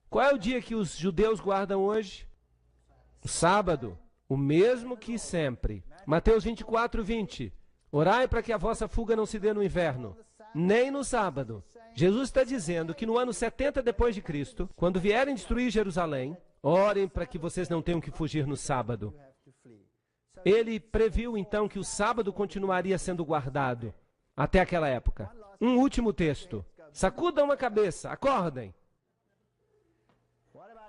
Qual é o dia que os judeus guardam hoje? O sábado, o mesmo que sempre. Mateus 24, 20. Orai para que a vossa fuga não se dê no inverno, nem no sábado. Jesus está dizendo que no ano 70 depois de Cristo, quando vierem destruir Jerusalém, orem para que vocês não tenham que fugir no sábado. Ele previu então que o sábado continuaria sendo guardado até aquela época. Um último texto. Sacudam a cabeça, acordem.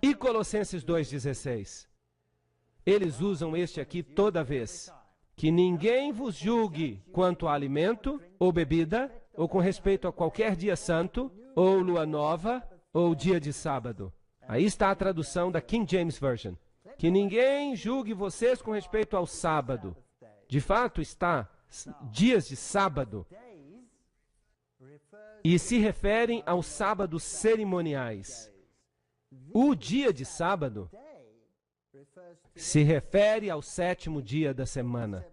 E Colossenses 2,16. Eles usam este aqui toda vez. Que ninguém vos julgue quanto a alimento ou bebida, ou com respeito a qualquer dia santo, ou lua nova, ou dia de sábado. Aí está a tradução da King James Version. Que ninguém julgue vocês com respeito ao sábado. De fato, está dias de sábado. E se referem aos sábados cerimoniais. O dia de sábado se refere ao 7º dia da semana.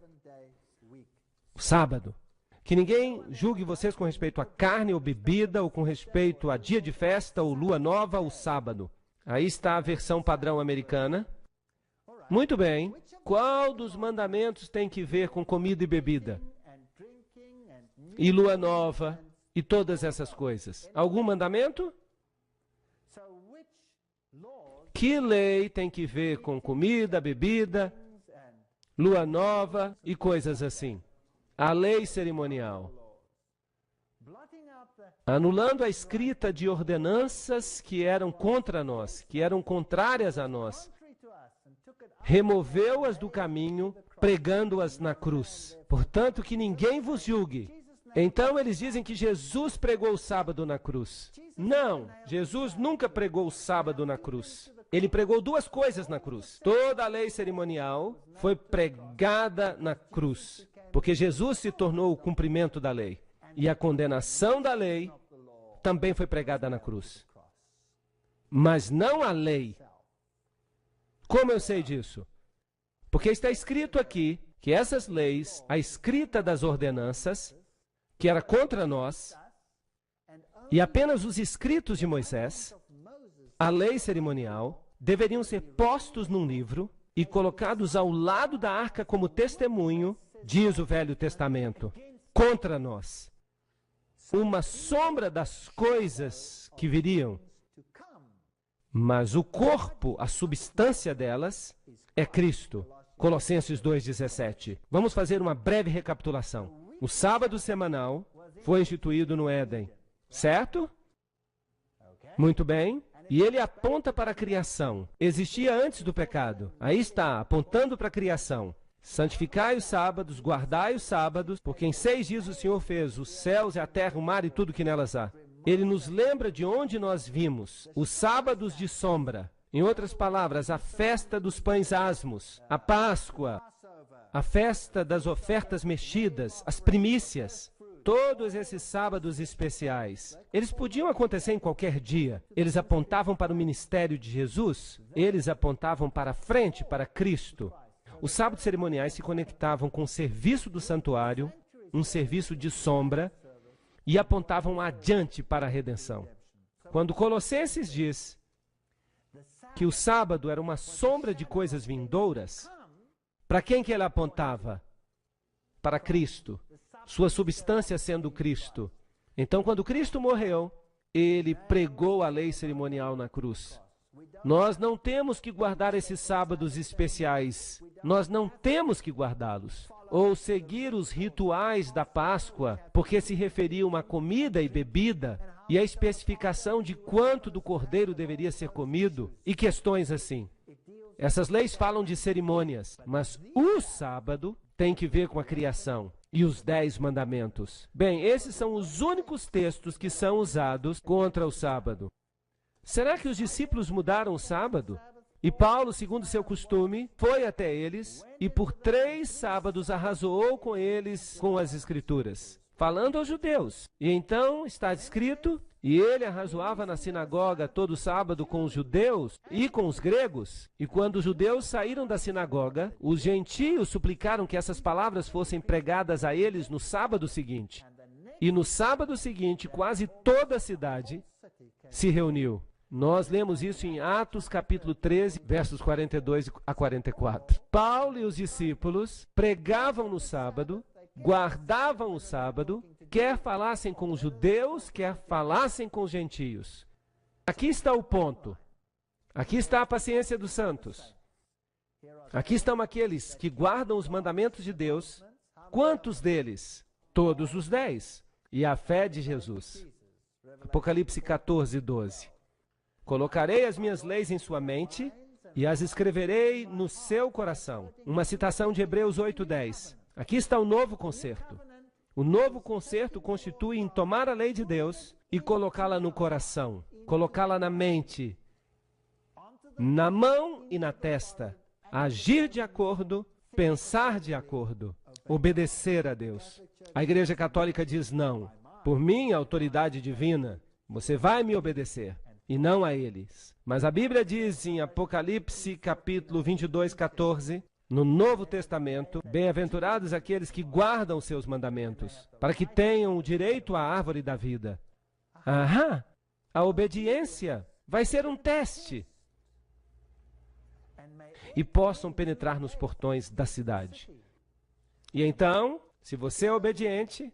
O sábado. Que ninguém julgue vocês com respeito a carne ou bebida, ou com respeito a dia de festa, ou lua nova, ou sábado. Aí está a versão padrão americana. Muito bem. Qual dos mandamentos tem que ver com comida e bebida? E lua nova, e todas essas coisas? Algum mandamento? Que lei tem que ver com comida, bebida, lua nova e coisas assim? A lei cerimonial. Anulando a escrita de ordenanças que eram contra nós, que eram contrárias a nós. Removeu-as do caminho, pregando-as na cruz. Portanto, que ninguém vos julgue. Então eles dizem que Jesus pregou o sábado na cruz. Não, Jesus nunca pregou o sábado na cruz. Ele pregou duas coisas na cruz. Toda a lei cerimonial foi pregada na cruz, porque Jesus se tornou o cumprimento da lei. E a condenação da lei também foi pregada na cruz. Mas não a lei. Como eu sei disso? Porque está escrito aqui que essas leis, a escrita das ordenanças, que era contra nós, e apenas os escritos de Moisés, a lei cerimonial, deveriam ser postos num livro e colocados ao lado da arca como testemunho, diz o Velho Testamento, contra nós. Uma sombra das coisas que viriam. Mas o corpo, a substância delas, é Cristo. Colossenses 2,17. Vamos fazer uma breve recapitulação. O sábado semanal foi instituído no Éden, certo? Muito bem. E ele aponta para a criação. Existia antes do pecado. Aí está, apontando para a criação. Santificai os sábados, guardai os sábados, porque em 6 dias o Senhor fez os céus e a terra, o mar e tudo que nelas há. Ele nos lembra de onde nós vimos os sábados de sombra. Em outras palavras, a festa dos pães asmos, a Páscoa, a festa das ofertas mexidas, as primícias. Todos esses sábados especiais, eles podiam acontecer em qualquer dia. Eles apontavam para o ministério de Jesus, eles apontavam para frente, para Cristo. Os sábados cerimoniais se conectavam com o serviço do santuário, um serviço de sombra, e apontavam adiante para a redenção. Quando Colossenses diz que o sábado era uma sombra de coisas vindouras, para quem que ele apontava? Para Cristo, sua substância sendo Cristo. Então, quando Cristo morreu, ele pregou a lei cerimonial na cruz. Nós não temos que guardar esses sábados especiais. Nós não temos que guardá-los. Ou seguir os rituais da Páscoa, porque se referiam a comida e bebida, e a especificação de quanto do cordeiro deveria ser comido, e questões assim. Essas leis falam de cerimônias, mas o sábado tem que ver com a criação e os 10 mandamentos. Bem, esses são os únicos textos que são usados contra o sábado. Será que os discípulos mudaram o sábado? E Paulo, segundo seu costume, foi até eles e por 3 sábados arrazoou com eles com as Escrituras, falando aos judeus. E então está escrito, e ele arrazoava na sinagoga todo sábado com os judeus e com os gregos. E quando os judeus saíram da sinagoga, os gentios suplicaram que essas palavras fossem pregadas a eles no sábado seguinte. E no sábado seguinte, quase toda a cidade se reuniu. Nós lemos isso em Atos capítulo 13, versos 42 a 44. Paulo e os discípulos pregavam no sábado, guardavam o sábado, quer falassem com os judeus, quer falassem com os gentios. Aqui está o ponto. Aqui está a paciência dos santos. Aqui estão aqueles que guardam os mandamentos de Deus. Quantos deles? Todos os 10. E a fé de Jesus. Apocalipse 14, 12. Colocarei as minhas leis em sua mente e as escreverei no seu coração. Uma citação de Hebreus 8:10. Aqui está o novo concerto. O novo concerto constitui em tomar a lei de Deus e colocá-la no coração, colocá-la na mente, na mão e na testa. Agir de acordo, pensar de acordo, obedecer a Deus. A Igreja Católica diz não. Por minha autoridade divina, você vai me obedecer. E não a eles. Mas a Bíblia diz em Apocalipse, capítulo 22, 14, no Novo Testamento, bem-aventurados aqueles que guardam seus mandamentos, para que tenham o direito à árvore da vida. Aham! A obediência vai ser um teste. E possam penetrar nos portões da cidade. E então, se você é obediente,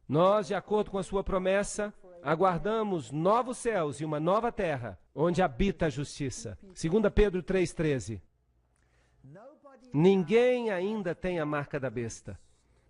nós, de acordo com a sua promessa, aguardamos novos céus e uma nova terra, onde habita a justiça. 2 Pedro 3,13. Ninguém ainda tem a marca da besta.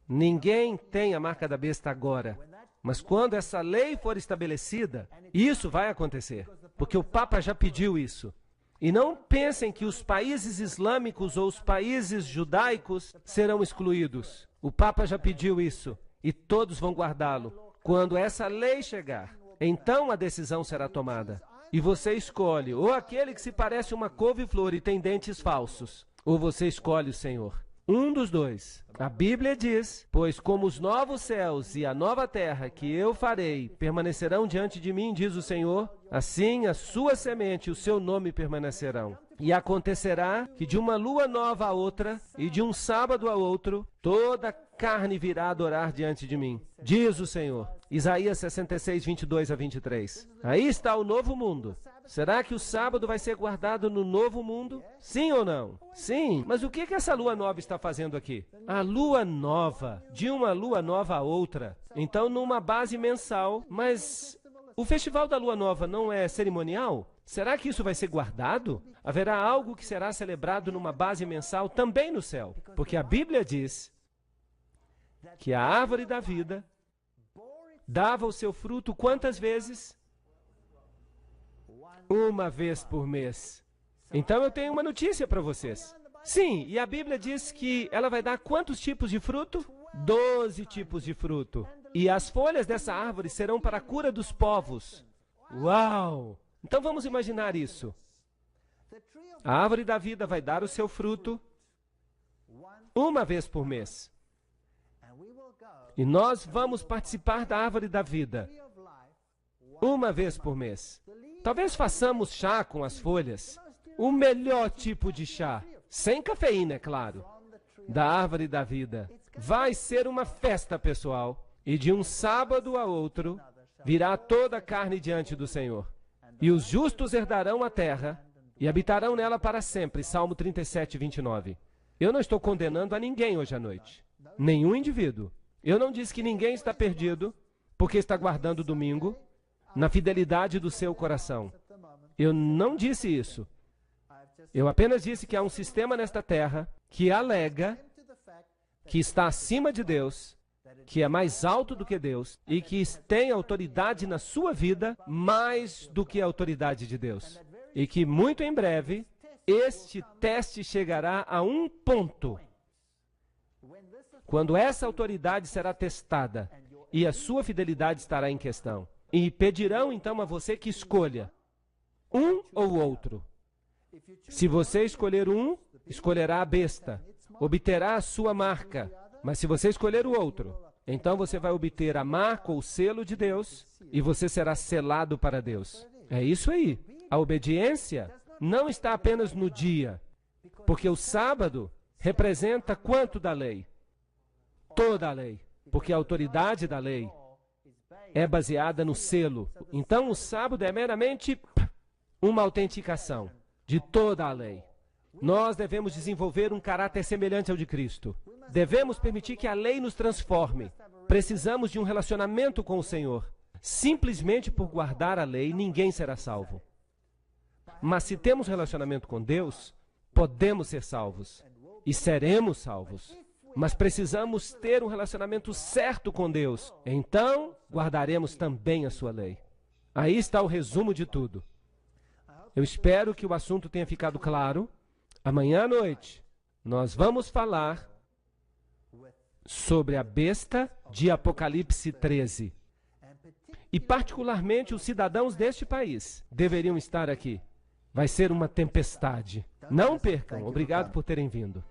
Ninguém tem a marca da besta agora. Mas quando essa lei for estabelecida, isso vai acontecer. Porque o Papa já pediu isso. E não pensem que os países islâmicos ou os países judaicos serão excluídos. O Papa já pediu isso. E todos vão guardá-lo. Quando essa lei chegar, então a decisão será tomada. E você escolhe ou aquele que se parece uma couve-flor e tem dentes falsos, ou você escolhe o Senhor. Um dos dois. A Bíblia diz, pois como os novos céus e a nova terra que eu farei permanecerão diante de mim, diz o Senhor, assim a sua semente e o seu nome permanecerão. E acontecerá que de uma lua nova a outra e de um sábado a outro, toda carne virá adorar diante de mim, diz o Senhor. Isaías 66, 22 a 23. Aí está o novo mundo. Será que o sábado vai ser guardado no novo mundo? Sim ou não? Sim. Mas o que essa lua nova está fazendo aqui? A lua nova, de uma lua nova a outra. Então, numa base mensal. Mas o festival da lua nova não é cerimonial? Será que isso vai ser guardado? Haverá algo que será celebrado numa base mensal também no céu. Porque a Bíblia diz que a árvore da vida dava o seu fruto quantas vezes? Uma vez por mês. Então eu tenho uma notícia para vocês. Sim, e a Bíblia diz que ela vai dar quantos tipos de fruto? 12 tipos de fruto. E as folhas dessa árvore serão para a cura dos povos. Uau! Então vamos imaginar isso. A árvore da vida vai dar o seu fruto uma vez por mês. E nós vamos participar da árvore da vida uma vez por mês. Talvez façamos chá com as folhas. O melhor tipo de chá, sem cafeína, é claro, da árvore da vida. Vai ser uma festa, pessoal. E de um sábado a outro virá toda a carne diante do Senhor. E os justos herdarão a terra e habitarão nela para sempre. Salmo 37, 29. Eu não estou condenando a ninguém hoje à noite. Nenhum indivíduo. Eu não disse que ninguém está perdido porque está guardando o domingo na fidelidade do seu coração. Eu não disse isso. Eu apenas disse que há um sistema nesta terra que alega que está acima de Deus, que é mais alto do que Deus e que tem autoridade na sua vida mais do que a autoridade de Deus. E que muito em breve este teste chegará a um ponto quando essa autoridade será testada e a sua fidelidade estará em questão. E pedirão então a você que escolha um ou outro. Se você escolher um, escolherá a besta, obterá a sua marca. Mas se você escolher o outro, então você vai obter a marca ou o selo de Deus e você será selado para Deus. É isso aí. A obediência não está apenas no dia, porque o sábado representa quanto da lei? Toda a lei, porque a autoridade da lei é baseada no selo. Então o sábado é meramente uma autenticação de toda a lei. Nós devemos desenvolver um caráter semelhante ao de Cristo. Devemos permitir que a lei nos transforme. Precisamos de um relacionamento com o Senhor. Simplesmente por guardar a lei, ninguém será salvo. Mas se temos relacionamento com Deus, podemos ser salvos. E seremos salvos. Mas precisamos ter um relacionamento certo com Deus. Então, guardaremos também a sua lei. Aí está o resumo de tudo. Eu espero que o assunto tenha ficado claro. Amanhã à noite, nós vamos falar sobre a besta de Apocalipse 13. E particularmente os cidadãos deste país deveriam estar aqui. Vai ser uma tempestade. Não percam. Obrigado por terem vindo.